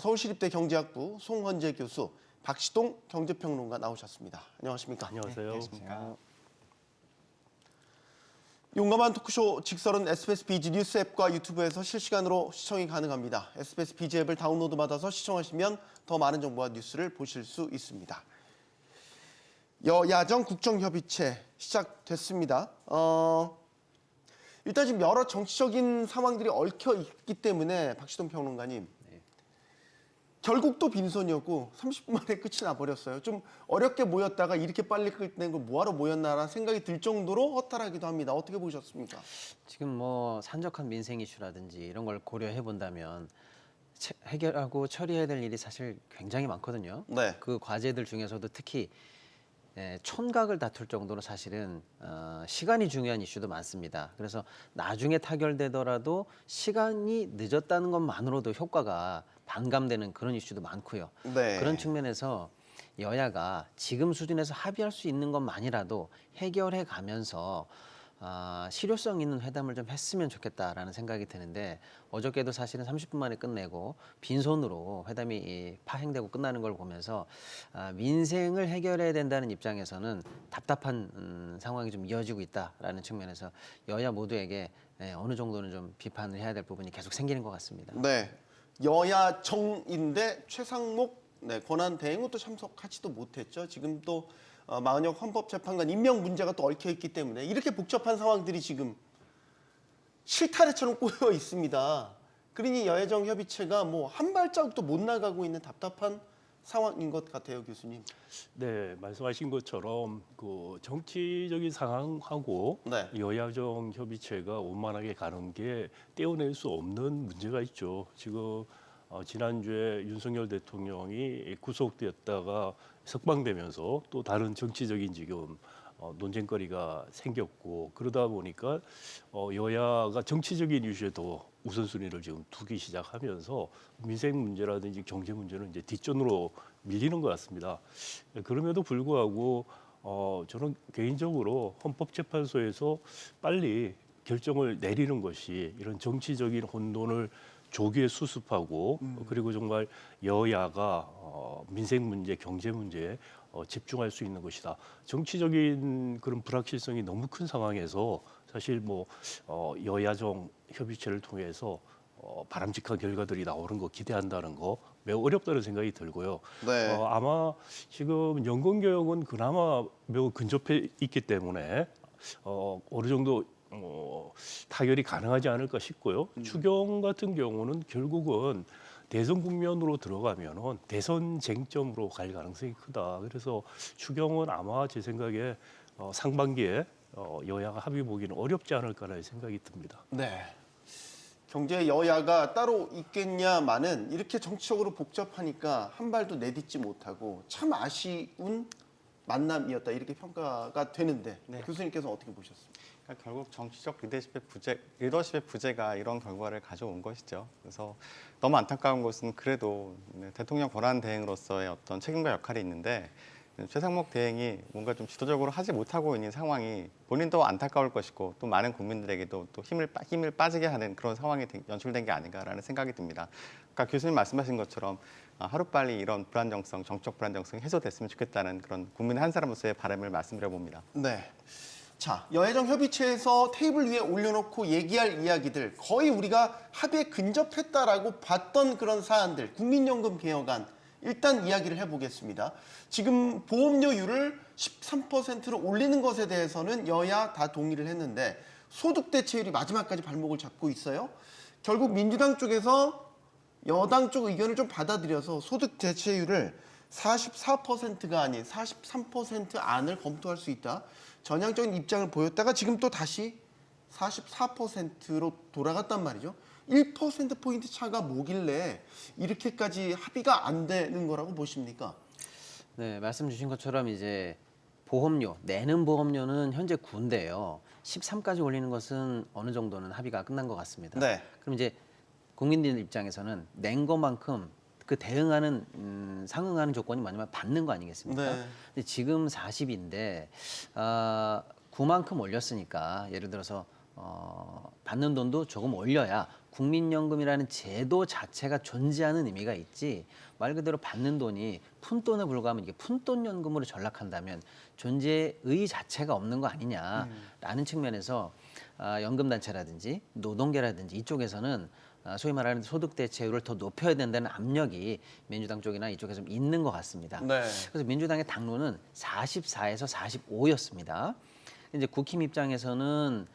서울시립대 경제학부 송헌재 교수, 박시동 경제평론가 나오셨습니다. 안녕하십니까? 안녕하세요. 용감한 토크쇼 직설은 SBS 비지 뉴스 앱과 유튜브에서 실시간으로 시청이 가능합니다. SBS 비지 앱을 다운로드 받아서 시청하시면 더 많은 정보와 뉴스를 보실 수 있습니다. 여야정 국정협의체 시작됐습니다. 일단 지금 여러 정치적인 상황들이 얽혀 있기 때문에 박시동 평론가님, 결국 또 빈손이었고 30분 만에 끝이 나버렸어요. 좀 어렵게 모였다가 이렇게 빨리 끝낸 걸 뭐하러 모였나라는 생각이 들 정도로 허탈하기도 합니다. 어떻게 보셨습니까? 지금 뭐 산적한 민생 이슈라든지 이런 걸 고려해 본다면 해결하고 처리해야 될 일이 사실 굉장히 많거든요. 네. 그 과제들 중에서도 특히 촌각을 다툴 정도로 사실은 시간이 중요한 이슈도 많습니다. 그래서 나중에 타결되더라도 시간이 늦었다는 것만으로도 효과가 반감되는 그런 이슈도 많고요. 네. 그런 측면에서 여야가 지금 수준에서 합의할 수 있는 것만이라도 해결해 가면서 실효성 있는 회담을 좀 했으면 좋겠다라는 생각이 드는데, 어저께도 사실은 30분 만에 끝내고 빈손으로 회담이 파행되고 끝나는 걸 보면서 민생을 해결해야 된다는 입장에서는 답답한 상황이 좀 이어지고 있다라는 측면에서 여야 모두에게 어느 정도는 좀 비판을 해야 될 부분이 계속 생기는 것 같습니다. 네. 여야 정인데 최상목 권한 대행은 또 참석하지도 못했죠. 지금 또 마은혁 헌법재판관 임명 문제가 또 얽혀 있기 때문에 이렇게 복잡한 상황들이 지금 실타래처럼 꼬여 있습니다. 그러니 여야정 협의체가 뭐 한 발자국도 못 나가고 있는 답답한 상황인 것 같아요, 교수님. 네, 말씀하신 것처럼 그 정치적인 상황하고 네. 여야정 협의체가 원만하게 가는 게 떼어낼 수 없는 문제가 있죠. 지금 지난주에 윤석열 대통령이 구속되었다가 석방되면서 또 다른 정치적인 지금 논쟁거리가 생겼고, 그러다 보니까 여야가 정치적인 이슈에 더 우선순위를 지금 두기 시작하면서 민생 문제라든지 경제 문제는 이제 뒷전으로 밀리는 것 같습니다. 그럼에도 불구하고 저는 개인적으로 헌법재판소에서 빨리 결정을 내리는 것이 이런 정치적인 혼돈을 조기에 수습하고 그리고 정말 여야가 민생 문제, 경제 문제에 집중할 수 있는 것이다. 정치적인 그런 불확실성이 너무 큰 상황에서 사실 뭐 여야정 협의체를 통해서 바람직한 결과들이 나오는 거 기대한다는 거 매우 어렵다는 생각이 들고요. 네. 아마 지금 연금개혁은 그나마 매우 근접해 있기 때문에 어느 정도 타결이 가능하지 않을까 싶고요. 추경 같은 경우는 결국은 대선 국면으로 들어가면은 대선 쟁점으로 갈 가능성이 크다. 그래서 추경은 아마 제 생각에 상반기에 여야가 합의 보기는 어렵지 않을까라는 생각이 듭니다. 네. 경제 여야가 따로 있겠냐마는 이렇게 정치적으로 복잡하니까 한 발도 내딛지 못하고 참 아쉬운 만남이었다, 이렇게 평가가 되는데 네. 교수님께서 어떻게 보셨습니까? 그러니까 결국 정치적 리더십의 부재가 이런 결과를 가져온 것이죠. 그래서 너무 안타까운 것은 그래도 대통령 권한 대행으로서의 어떤 책임과 역할이 있는데 최상목 대행이 뭔가 좀 지도적으로 하지 못하고 있는 상황이 본인도 안타까울 것이고 또 많은 국민들에게도 또 힘을 빠지게 하는 그런 상황이 연출된 게 아닌가라는 생각이 듭니다. 그러니까 교수님 말씀하신 것처럼 하루빨리 이런 불안정성, 정적 불안정성이 해소됐으면 좋겠다는 그런 국민 한 사람으로서의 바람을 말씀드려봅니다. 네. 자, 여야정 협의체에서 테이블 위에 올려놓고 얘기할 이야기들, 거의 우리가 합의에 근접했다라고 봤던 그런 사안들, 국민연금 개혁안 일단 이야기를 해보겠습니다. 지금 보험료율을 13%로 올리는 것에 대해서는 여야 다 동의를 했는데 소득 대체율이 마지막까지 발목을 잡고 있어요. 결국 민주당 쪽에서 여당 쪽 의견을 좀 받아들여서 소득 대체율을 44%가 아닌 43% 안을 검토할 수 있다, 전향적인 입장을 보였다가 지금 또 다시 44%로 돌아갔단 말이죠. 1%포인트 차가 뭐길래 이렇게까지 합의가 안 되는 거라고 보십니까? 네, 말씀 주신 것처럼 이제 보험료, 내는 보험료는 현재 9인데요. 13까지 올리는 것은 어느 정도는 합의가 끝난 것 같습니다. 네. 그럼 이제 국민들 입장에서는 낸 것만큼 그 대응하는 상응하는 조건이 뭐냐면 받는 거 아니겠습니까? 네. 근데 지금 40인데 9만큼 올렸으니까 예를 들어서 받는 돈도 조금 올려야 국민연금이라는 제도 자체가 존재하는 의미가 있지, 말 그대로 받는 돈이 푼돈에 불과하면 이게 푼돈연금으로 전락한다면 존재의 자체가 없는 거 아니냐라는 측면에서 연금단체라든지 노동계라든지 이쪽에서는 소위 말하는 소득 대체율을 더 높여야 된다는 압력이 민주당 쪽이나 이쪽에 좀 있는 것 같습니다. 네. 그래서 민주당의 당론은 44에서 45였습니다. 이제 국힘 입장에서는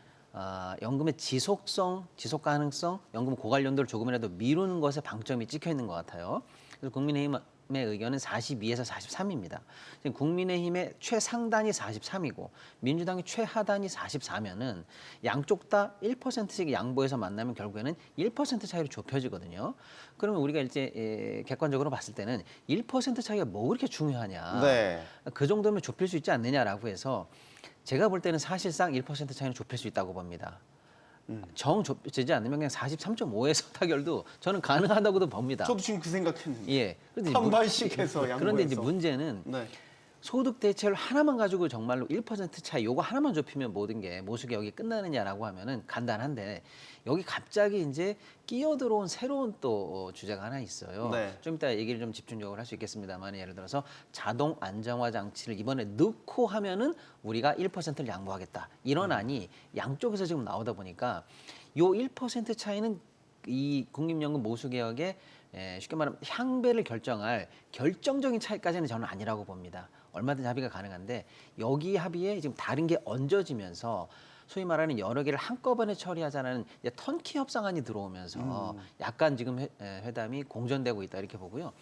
연금의 지속성, 지속 가능성, 연금 고관련도를 조금이라도 미루는 것에 방점이 찍혀 있는 것 같아요. 그래서 국민의힘의 의견은 42에서 43입니다. 지금 국민의힘의 최상단이 43이고 민주당의 최하단이 44면은 양쪽 다 1%씩 양보해서 만나면 결국에는 1% 차이로 좁혀지거든요. 그러면 우리가 이제 객관적으로 봤을 때는 1% 차이가 뭐 그렇게 중요하냐. 네. 그 정도면 좁힐 수 있지 않느냐라고 해서 제가 볼 때는 사실상 1% 차이는 좁힐 수 있다고 봅니다. 정 좁혀지지 않으면 그냥 43.5에서 타결도 저는 가능하다고도 봅니다. 저도 지금 그 생각했는데. 예. 그런데 한 발씩 해서 양보해서. 그런데 이제 문제는 네. 소득 대체율 하나만 가지고 정말로 1% 차이 요거 하나만 좁히면 모든 게 모수게 여기 끝나느냐라고 하면은 간단한데 여기 갑자기 이제 끼어들어온 새로운 또 주제가 하나 있어요. 네. 좀 이따 얘기를 좀 집중적으로 할 수 있겠습니다만 예를 들어서 자동 안정화 장치를 이번에 넣고 하면은 우리가 1%를 양보하겠다. 이런 안이 양쪽에서 지금 나오다 보니까 요 1% 차이는 이 국민연금 모수개혁의 쉽게 말하면 향배를 결정할 결정적인 차이까지는 저는 아니라고 봅니다. 얼마든지 합의가 가능한데 여기 합의에 지금 다른 게 얹어지면서 소위 말하는 여러 개를 한꺼번에 처리하자는 이제 턴키 협상안이 들어오면서 약간 지금 회담이 공전되고 있다 이렇게 보고요.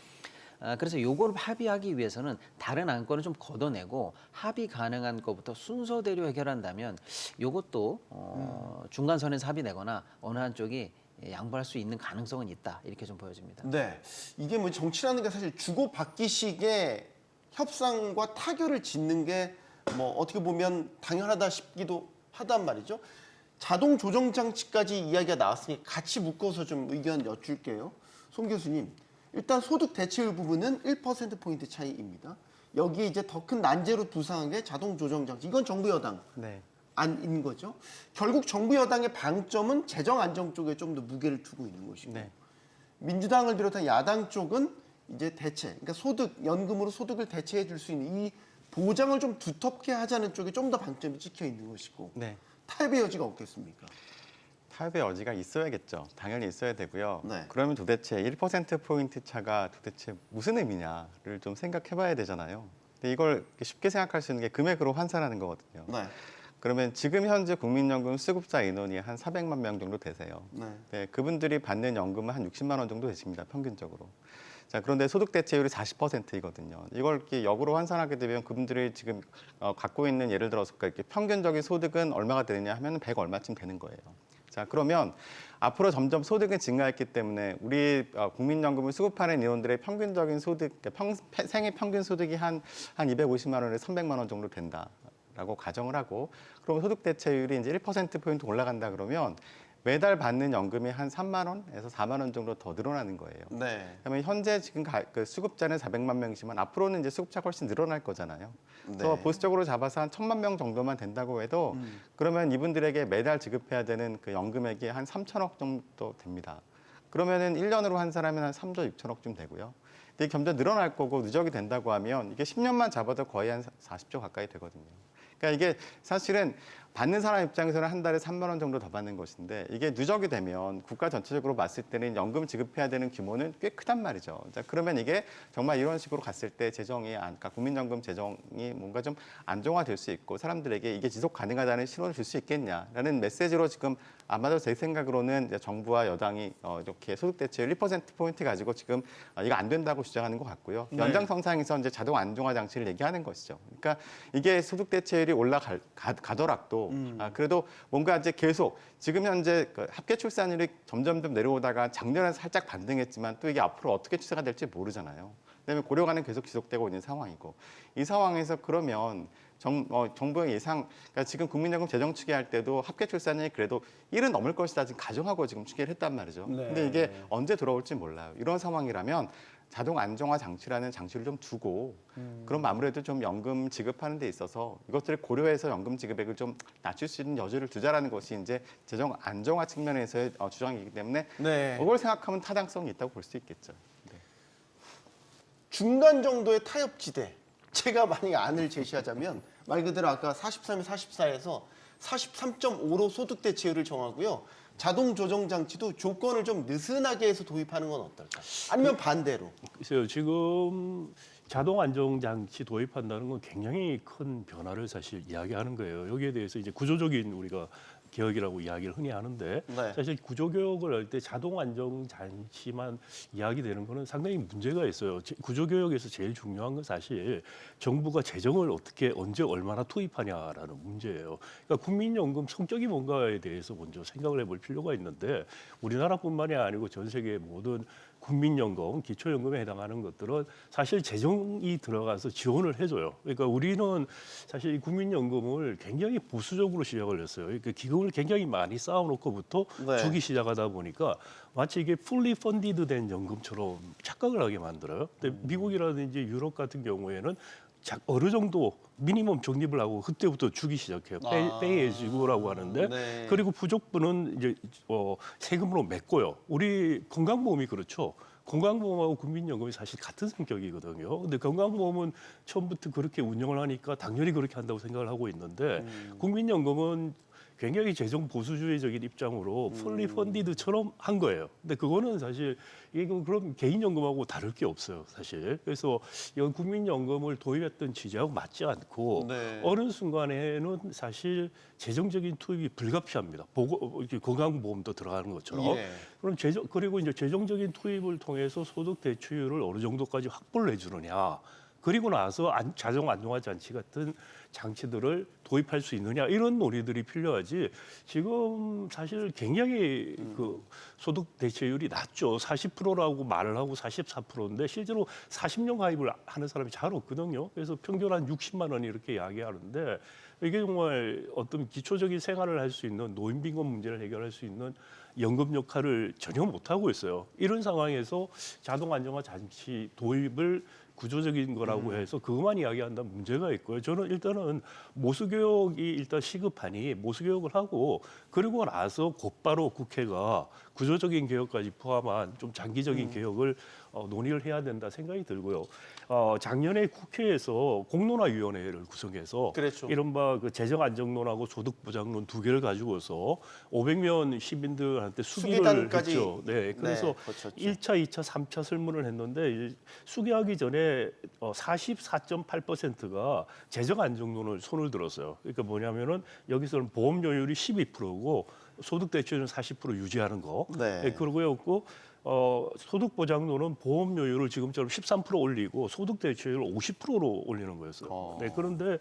그래서 요걸 합의하기 위해서는 다른 안건을 좀 걷어내고 합의 가능한 것부터 순서대로 해결한다면 요것도 중간선에서 합의되거나 어느 한쪽이 양보할 수 있는 가능성은 있다 이렇게 좀 보여집니다. 네. 이게 뭐 정치라는 게 사실 주고받기식의 협상과 타결을 짓는 게 뭐 어떻게 보면 당연하다 싶기도 하단 말이죠. 자동 조정 장치까지 이야기가 나왔으니 같이 묶어서 좀 의견 여쭐게요. 송 교수님, 일단 소득 대체율 부분은 1%포인트 차이입니다. 여기에 이제 더 큰 난제로 부상한 게 자동 조정 장치. 이건 정부 여당 네. 안인 거죠. 결국 정부 여당의 방점은 재정 안정 쪽에 좀 더 무게를 두고 있는 것이고 네. 민주당을 비롯한 야당 쪽은 이제 대체, 그러니까 소득, 연금으로 소득을 대체해 줄 수 있는 이 보장을 좀 두텁게 하자는 쪽에 좀 더 방점이 찍혀 있는 것이고 네. 타협의 여지가 없겠습니까? 타협의 여지가 있어야겠죠. 당연히 있어야 되고요. 네. 그러면 도대체 1%포인트 차가 도대체 무슨 의미냐를 좀 생각해봐야 되잖아요. 근데 이걸 쉽게 생각할 수 있는 게 금액으로 환산하는 거거든요. 네. 그러면 지금 현재 국민연금 수급자 인원이 한 400만 명 정도 되세요. 네. 네, 그분들이 받는 연금은 한 60만 원 정도 되십니다. 평균적으로. 자, 그런데 소득 대체율이 40%이거든요. 이걸 이렇게 역으로 환산하게 되면 그분들이 지금 갖고 있는 예를 들어서 이렇게 평균적인 소득은 얼마가 되느냐 하면 100 얼마쯤 되는 거예요. 자, 그러면 앞으로 점점 소득은 증가했기 때문에 우리 국민연금을 수급하는 인원들의 평균적인 소득, 생애 평균 소득이 한 250만 원에서 300만 원 정도 된다라고 가정을 하고, 그럼 소득 대체율이 이제 1%포인트 올라간다 그러면 매달 받는 연금이 한 3만 원에서 4만 원 정도 더 늘어나는 거예요. 네. 그러면 현재 지금 그 수급자는 400만 명이지만 앞으로는 이제 수급자가 훨씬 늘어날 거잖아요. 그래서 네. 보수적으로 잡아서 한 1,000만 명 정도만 된다고 해도 그러면 이분들에게 매달 지급해야 되는 그 연금액이 한 3천억 정도 됩니다. 그러면은 1년으로 환산하면 한 3조 6천억쯤 되고요. 근데 이게 점점 늘어날 거고 누적이 된다고 하면 이게 10년만 잡아도 거의 한 40조 가까이 되거든요. 그러니까 이게 사실은 받는 사람 입장에서는 한 달에 3만 원 정도 더 받는 것인데 이게 누적이 되면 국가 전체적으로 봤을 때는 연금 지급해야 되는 규모는 꽤 크단 말이죠. 자, 그러면 이게 정말 이런 식으로 갔을 때 재정이, 그러니까 국민연금 재정이 뭔가 좀 안정화될 수 있고 사람들에게 이게 지속 가능하다는 신호를 줄 수 있겠냐라는 메시지로 지금 아마도 제 생각으로는 이제 정부와 여당이 이렇게 소득 대체율 1%포인트 가지고 지금 이거 안 된다고 주장하는 것 같고요. 네. 연장선상에서 이제 자동 안정화 장치를 얘기하는 것이죠. 그러니까 이게 소득 대체율이 올라가더라도 그래도 뭔가 이제 계속 지금 현재 그 합계 출산율이 점점 내려오다가 작년에 살짝 반등했지만 또 이게 앞으로 어떻게 추세가 될지 모르잖아요. 그다음에 고령화는 계속 지속되고 있는 상황이고 이 상황에서 그러면 정부의 예상, 그러니까 지금 국민연금 재정 추계할 때도 합계 출산율이 그래도 1은 넘을 것이다 지금 가정하고 지금 추계를 했단 말이죠. 네. 근데 이게 언제 돌아올지 몰라요. 이런 상황이라면 자동 안정화 장치라는 장치를 좀 두고 그럼 아무래도 좀 연금 지급하는 데 있어서 이것들을 고려해서 연금 지급액을 좀 낮출 수 있는 여지를 두자라는 것이 이제 재정 안정화 측면에서의 주장이기 때문에 네. 그걸 생각하면 타당성이 있다고 볼 수 있겠죠. 네. 중간 정도의 타협지대. 제가 만약에 안을 제시하자면 말 그대로 아까 43에 44에서 43.5로 소득 대체율을 정하고요. 자동 조정 장치도 조건을 좀 느슨하게 해서 도입하는 건 어떨까? 아니면 반대로. 글쎄요, 지금 자동 안정 장치 도입한다는 건 굉장히 큰 변화를 사실 이야기하는 거예요. 여기에 대해서 이제 구조적인 우리가 개혁이라고 이야기를 흔히 하는데 네. 사실 구조개혁을 할 때 자동 안정 장치만 이야기되는 거는 상당히 문제가 있어요. 구조개혁에서 제일 중요한 건 사실 정부가 재정을 어떻게 언제 얼마나 투입하냐라는 문제예요. 그러니까 국민연금 성격이 뭔가에 대해서 먼저 생각을 해볼 필요가 있는데 우리나라뿐만이 아니고 전 세계의 모든 국민연금, 기초연금에 해당하는 것들은 사실 재정이 들어가서 지원을 해줘요. 그러니까 우리는 사실 이 국민연금을 굉장히 보수적으로 시작을 했어요. 그러니까 기금을 굉장히 많이 쌓아놓고부터 네. 주기 시작하다 보니까 마치 이게 풀리 펀디드 된 연금처럼 착각을 하게 만들어요. 근데 미국이라든지 유럽 같은 경우에는 어느 정도 미니멈 적립을 하고 그때부터 주기 시작해요. 페이에즈고라고 하는데 네. 그리고 부족분은 이제 세금으로 메꿔요. 우리 건강보험이 그렇죠. 건강보험하고 국민연금이 사실 같은 성격이거든요. 근데 건강보험은 처음부터 그렇게 운영을 하니까 당연히 그렇게 한다고 생각을 하고 있는데 국민연금은 굉장히 재정 보수주의적인 입장으로 풀리 펀디드처럼 한 거예요. 근데 그거는 사실 이게 그럼 개인연금하고 다를 게 없어요, 사실. 그래서 이건 국민연금을 도입했던 취지하고 맞지 않고 네. 어느 순간에는 사실 재정적인 투입이 불가피합니다. 건강보험도 들어가는 것처럼. 예. 그럼 그리고 이제 재정적인 투입을 통해서 소득 대출을 어느 정도까지 확보를 해주느냐. 그리고 나서 자정 안정화 장치 같은 장치들을 도입할 수 있느냐 이런 논의들이 필요하지. 지금 사실 굉장히 그 소득 대체율이 낮죠. 40%라고 말을 하고 44%인데 실제로 40년 가입을 하는 사람이 잘 없거든요. 그래서 평균 한 60만 원 이렇게 이야기하는데 이게 정말 어떤 기초적인 생활을 할 수 있는 노인 빈곤 문제를 해결할 수 있는 연금 역할을 전혀 못 하고 있어요. 이런 상황에서 자동 안정화 장치 도입을 구조적인 거라고 해서 그것만 이야기한다면 문제가 있고요. 저는 일단은 모수교육이 일단 시급하니 모수교육을 하고 그리고 나서 곧바로 국회가 구조적인 개혁까지 포함한 좀 장기적인 개혁을 논의를 해야 된다 생각이 들고요. 작년에 국회에서 공론화위원회를 구성해서 그랬죠. 이른바 그 재정안정론하고 소득보장론 두 개를 가지고서 500명 시민들한테 수기를 수기단까지 했죠. 네, 그래서 거쳤죠. 1차, 2차, 3차 설문을 했는데 수기하기 전에 44.8%가 재정 안정론을 손을 들었어요. 그러니까 뭐냐면은 여기서는 보험료율이 12%고 소득 대체율은 40% 유지하는 거. 네. 그러고요. 소득보장론은 보험료율을 지금처럼 13% 올리고 소득 대체율을 50%로 올리는 거였어요. 네, 그런데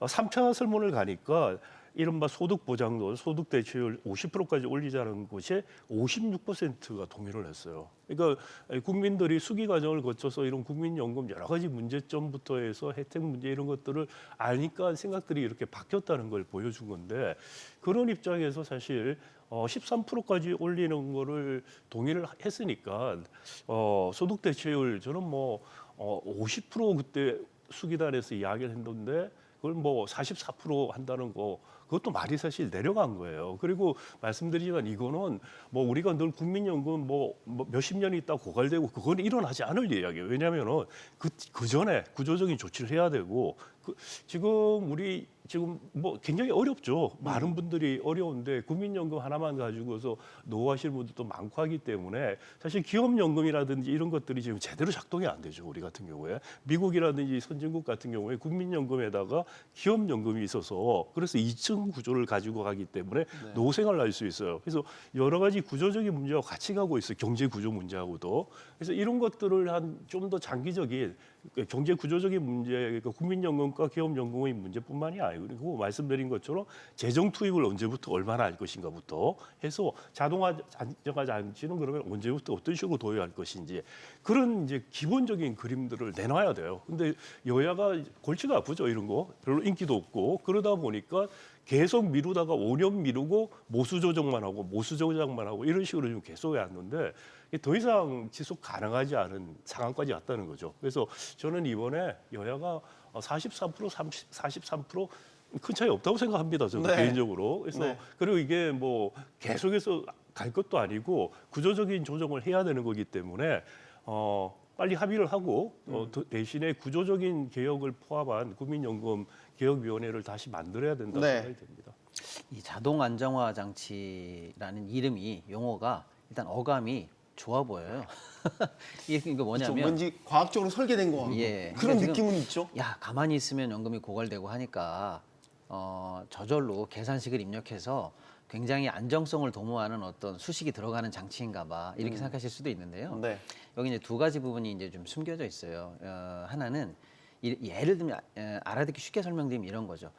3차 설문을 가니까 이른바 소득보장론, 소득 대체율 50%까지 올리자는 것에 56%가 동의를 했어요. 그러니까 국민들이 수기 과정을 거쳐서 이런 국민연금 여러 가지 문제점부터 해서 혜택 문제 이런 것들을 아니까 생각들이 이렇게 바뀌었다는 걸 보여준 건데 그런 입장에서 사실 13%까지 올리는 거를 동의를 했으니까 소득 대체율 저는 50% 그때 수기단에서 이야기를 했는데 그걸 44% 한다는 거 그것도 말이 사실 내려간 거예요. 그리고 말씀드리지만 이거는 우리가 늘 국민연금 몇십 년이 있다 고갈되고 그건 일어나지 않을 이야기예요. 왜냐하면은 그 전에 구조적인 조치를 해야 되고 지금 우리 굉장히 어렵죠. 많은 분들이 어려운데 국민연금 하나만 가지고서 노후하시는 분들도 많고 하기 때문에 사실 기업연금이라든지 이런 것들이 지금 제대로 작동이 안 되죠. 우리 같은 경우에 미국이라든지 선진국 같은 경우에 국민연금에다가 기업연금이 있어서 그래서 2층 구조를 가지고 가기 때문에 노후 생활을 할 수 있어요. 그래서 여러 가지 구조적인 문제와 같이 가고 있어요. 경제 구조 문제하고도. 그래서 이런 것들을 좀 더 장기적인 경제 구조적인 문제, 그러니까 국민연금과 기업연금의 문제뿐만이 아니고 말씀드린 것처럼 재정 투입을 언제부터 얼마나 할 것인가부터 해서 자동화 안정화 장치는 그러면 언제부터 어떤 식으로 도입할 것인지 그런 이제 기본적인 그림들을 내놔야 돼요. 근데 여야가 골치가 아프죠, 이런 거. 별로 인기도 없고 그러다 보니까 계속 미루다가 5년 미루고 모수 조정만 하고 이런 식으로 좀 계속 해왔는데 더 이상 지속 가능하지 않은 상황까지 왔다는 거죠. 그래서 저는 이번에 여야가 43%, 큰 차이 없다고 생각합니다. 저는 네. 개인적으로. 그래서 네. 그리고 이게 뭐 계속해서 갈 것도 아니고 구조적인 조정을 해야 되는 거기 때문에 빨리 합의를 하고 대신에 구조적인 개혁을 포함한 국민연금 개혁위원회를 다시 만들어야 된다고 네. 생각이 됩니다. 이 자동 안정화 장치라는 이름이 용어가 일단 어감이 좋아 보여요. 이게 좀 뭐냐면 왠지 과학적으로 설계된 것 같고 예. 그런 그러니까 지금 느낌은 있죠. 야 가만히 있으면 연금이 고갈되고 하니까 저절로 계산식을 입력해서 굉장히 안정성을 도모하는 어떤 수식이 들어가는 장치인가봐 이렇게 생각하실 수도 있는데요. 네. 여기 이제 두 가지 부분이 이제 좀 숨겨져 있어요. 하나는 예를 들면 알아듣기 쉽게 설명드리면 이런 거죠.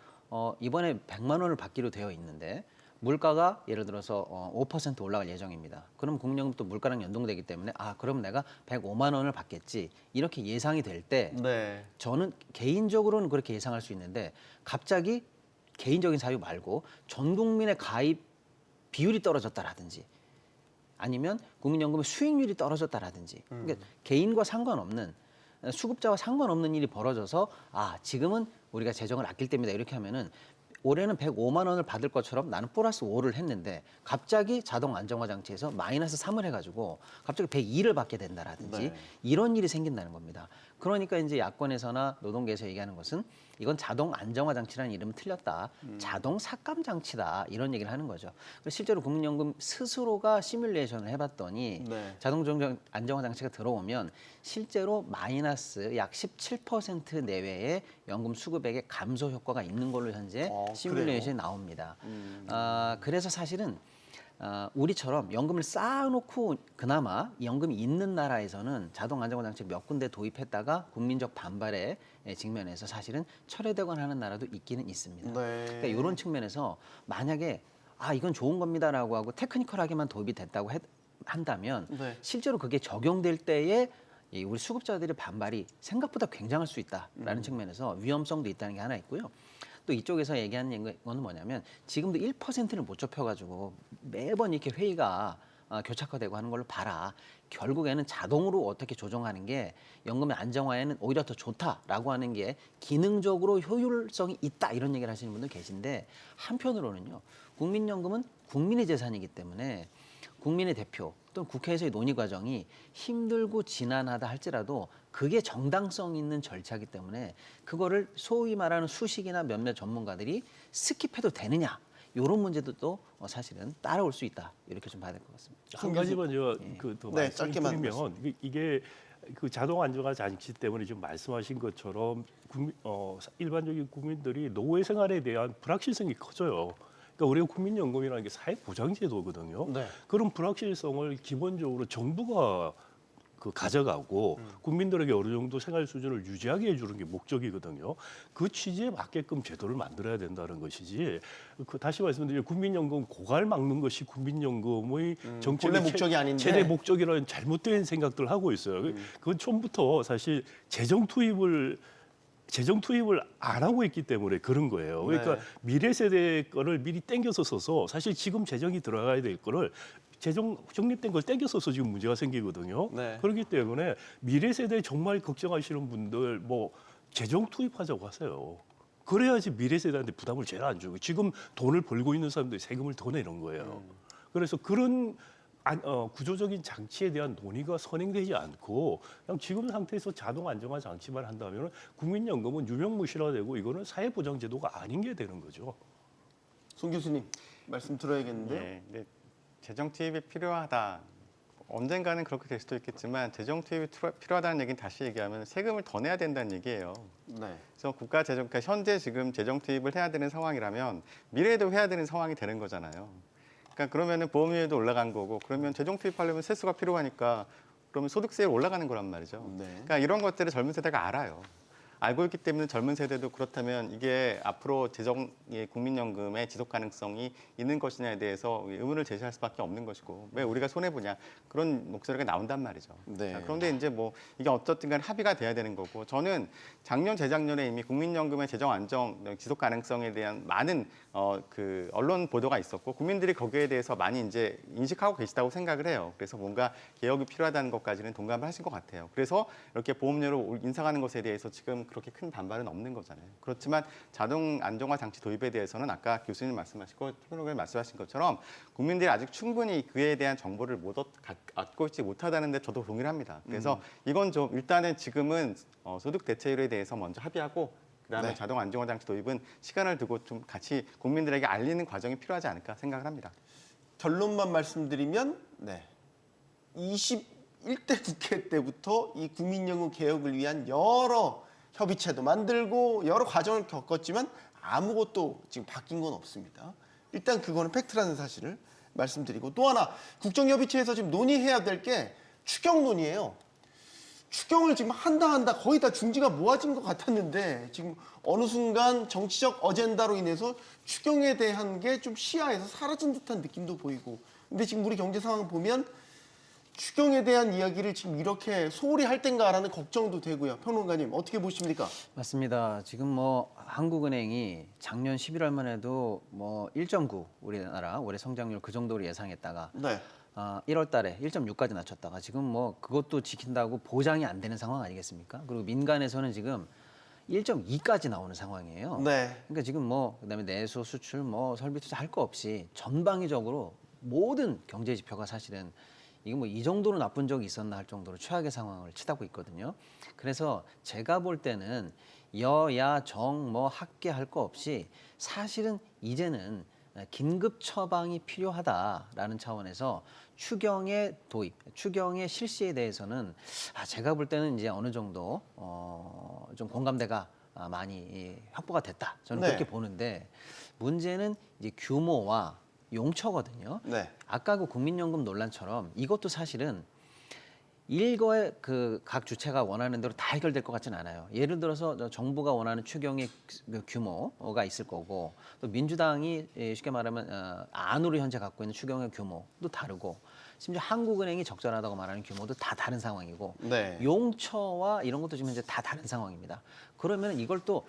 이번에 100만 원을 받기로 되어 있는데 물가가 예를 들어서 5% 올라갈 예정입니다. 그럼 국민연금도 물가랑 연동되기 때문에 그럼 내가 105만 원을 받겠지 이렇게 예상이 될 때 네. 저는 개인적으로는 그렇게 예상할 수 있는데 갑자기 개인적인 사유 말고 전 국민의 가입 비율이 떨어졌다라든지 아니면 국민연금의 수익률이 떨어졌다라든지 그러니까 개인과 상관없는 수급자와 상관없는 일이 벌어져서 지금은 우리가 재정을 아낄 때입니다 이렇게 하면은 올해는 105만 원을 받을 것처럼 나는 플러스 5를 했는데 갑자기 자동 안정화 장치에서 마이너스 3을 해가지고 갑자기 102를 받게 된다라든지 네. 이런 일이 생긴다는 겁니다. 그러니까 이제 야권에서나 노동계에서 얘기하는 것은 이건 자동 안정화 장치라는 이름은 틀렸다. 자동 삭감 장치다. 이런 얘기를 하는 거죠. 그래서 실제로 국민연금 스스로가 시뮬레이션을 해봤더니 네. 자동 안정화 장치가 들어오면 실제로 마이너스 약 17% 내외의 연금 수급액의 감소 효과가 있는 걸로 현재 시뮬레이션이 나옵니다. 그래서 사실은 우리처럼 연금을 쌓아놓고 그나마 연금이 있는 나라에서는 자동 안정화 장치 몇 군데 도입했다가 국민적 반발에 직면해서 사실은 철회되거나 하는 나라도 있기는 있습니다. 네. 그러니까 이런 측면에서 만약에 이건 좋은 겁니다라고 하고 테크니컬하게만 도입이 됐다고 한다면 네. 실제로 그게 적용될 때에 우리 수급자들의 반발이 생각보다 굉장할 수 있다라는 측면에서 위험성도 있다는 게 하나 있고요. 또 이쪽에서 얘기하는 거는 뭐냐면 지금도 1%를 못 좁혀가지고 매번 이렇게 회의가 교착화되고 하는 걸로 봐라. 결국에는 자동으로 어떻게 조정하는 게 연금의 안정화에는 오히려 더 좋다라고 하는 게 기능적으로 효율성이 있다 이런 얘기를 하시는 분들 계신데 한편으로는요. 국민연금은 국민의 재산이기 때문에 국민의 대표 또는 국회에서의 논의 과정이 힘들고 지난하다 할지라도 그게 정당성 있는 절차이기 때문에 그거를 소위 말하는 수식이나 몇몇 전문가들이 스킵해도 되느냐 이런 문제도 또 사실은 따라올 수 있다 이렇게 좀 봐야 될 것 같습니다. 한 가지만 제가 더 네, 짧게만 말씀드리면 이게 그 자동 안정화 장치 때문에 지금 말씀하신 것처럼 일반적인 국민들이 노후 생활에 대한 불확실성이 커져요. 그러니까 우리가 국민연금이라는 게 사회보장제도거든요. 네. 그런 불확실성을 기본적으로 정부가 가져가고 국민들에게 어느 정도 생활 수준을 유지하게 해주는 게 목적이거든요. 그 취지에 맞게끔 제도를 만들어야 된다는 것이지. 다시 말씀드리면 국민연금 고갈 막는 것이 국민연금의 정책의 본래 목적이 아닌데. 최대 목적이라는 잘못된 생각들을 하고 있어요. 그건 처음부터 사실 재정 투입을 안 하고 있기 때문에 그런 거예요. 그러니까 네. 미래 세대 거를 미리 땡겨서 써서 사실 지금 재정이 들어가야 될 거를 재정 적립된 걸 땡겨서서 지금 문제가 생기거든요. 네. 그렇기 때문에 미래 세대 정말 걱정하시는 분들 재정 투입하자고 하세요. 그래야지 미래 세대한테 부담을 제일 안 주고 지금 돈을 벌고 있는 사람들이 세금을 더 내는 거예요. 그래서 그런 구조적인 장치에 대한 논의가 선행되지 않고 그냥 지금 상태에서 자동 안정화 장치만 한다면 국민연금은 유명무실화되고 이거는 사회보장제도가 아닌 게 되는 거죠. 송 교수님 말씀 들어야겠는데요. 네, 재정 투입이 필요하다. 언젠가는 그렇게 될 수도 있겠지만 재정 투입이 필요하다는 얘기는 다시 얘기하면 세금을 더 내야 된다는 얘기예요. 네. 그래서 국가 재정, 그러니까 현재 지금 재정 투입을 해야 되는 상황이라면 미래에도 해야 되는 상황이 되는 거잖아요. 그러니까 그러면은 보험료도 올라간 거고 그러면 재정 투입하려면 세수가 필요하니까 그러면 소득세율 올라가는 거란 말이죠. 네. 그러니까 이런 것들을 젊은 세대가 알아요. 알고 있기 때문에 젊은 세대도 그렇다면 이게 앞으로 국민연금의 지속 가능성이 있는 것이냐에 대해서 의문을 제시할 수밖에 없는 것이고 왜 우리가 손해 보냐 그런 목소리가 나온단 말이죠. 네. 자, 그런데 이제 뭐 이게 어떻든 간에 합의가 돼야 되는 거고 저는 작년 재작년에 이미 국민연금의 재정 안정 지속 가능성에 대한 많은 그 언론 보도가 있었고 국민들이 거기에 대해서 많이 이제 인식하고 계시다고 생각을 해요. 그래서 뭔가 개혁이 필요하다는 것까지는 동감을 하신 것 같아요. 그래서 이렇게 보험료를 인상하는 것에 대해서 지금 그렇게 큰 반발은 없는 거잖아요. 그렇지만 자동 안정화 장치 도입에 대해서는 아까 교수님 말씀하시고 최근에 말씀하신 것처럼 국민들이 아직 충분히 그에 대한 정보를 얻고 있지 못하다는데 저도 동의를 합니다. 그래서 이건 좀 일단은 지금은 소득 대체율에 대해서 먼저 합의하고 그다음에 네. 자동 안정화 장치 도입은 시간을 두고 좀 같이 국민들에게 알리는 과정이 필요하지 않을까 생각을 합니다. 결론만 말씀드리면 네. 21대 국회 때부터 이 국민연금 개혁을 위한 여러 협의체도 만들고 여러 과정을 겪었지만 아무것도 지금 바뀐 건 없습니다. 일단 그거는 팩트라는 사실을 말씀드리고 또 하나 국정협의체에서 지금 논의해야 될 게 추경론이에요. 추경을 지금 한다 거의 다 중지가 모아진 것 같았는데 지금 어느 순간 정치적 어젠다로 인해서 추경에 대한 게 좀 시야에서 사라진 듯한 느낌도 보이고 근데 지금 우리 경제 상황 보면 추경에 대한 이야기를 지금 이렇게 소홀히 할 땐가라는 걱정도 되고요. 평론가님 어떻게 보십니까? 맞습니다. 지금 뭐 한국은행이 작년 11월만 해도 뭐 1.9 우리나라 올해 성장률 그 정도로 예상했다가 네. 1월 달에 1.6까지 낮췄다가 지금 뭐 그것도 지킨다고 보장이 안 되는 상황 아니겠습니까? 그리고 민간에서는 지금 1.2까지 나오는 상황이에요. 네. 그러니까 지금 뭐 그다음에 내수, 수출, 뭐 설비 투자 할 거 없이 전방위적으로 모든 경제 지표가 사실은 이게 뭐 이 정도로 나쁜 적이 있었나 할 정도로 최악의 상황을 치닫고 있거든요. 그래서 제가 볼 때는 여야 정 뭐 학계 할 거 없이 사실은 이제는 긴급 처방이 필요하다라는 차원에서 추경의 도입, 추경의 실시에 대해서는 제가 볼 때는 이제 어느 정도 좀 공감대가 많이 확보가 됐다. 저는 네. 그렇게 보는데 문제는 이제 규모와 용처거든요. 네. 아까 그 국민연금 논란처럼 이것도 사실은 일거에 그 각 주체가 원하는 대로 다 해결될 것 같지는 않아요. 예를 들어서 정부가 원하는 추경의 규모가 있을 거고 또 민주당이 쉽게 말하면 안으로 현재 갖고 있는 추경의 규모도 다르고 심지어 한국은행이 적절하다고 말하는 규모도 다 다른 상황이고 네. 용처와 이런 것도 지금 현재 다 다른 상황입니다. 그러면 이걸 또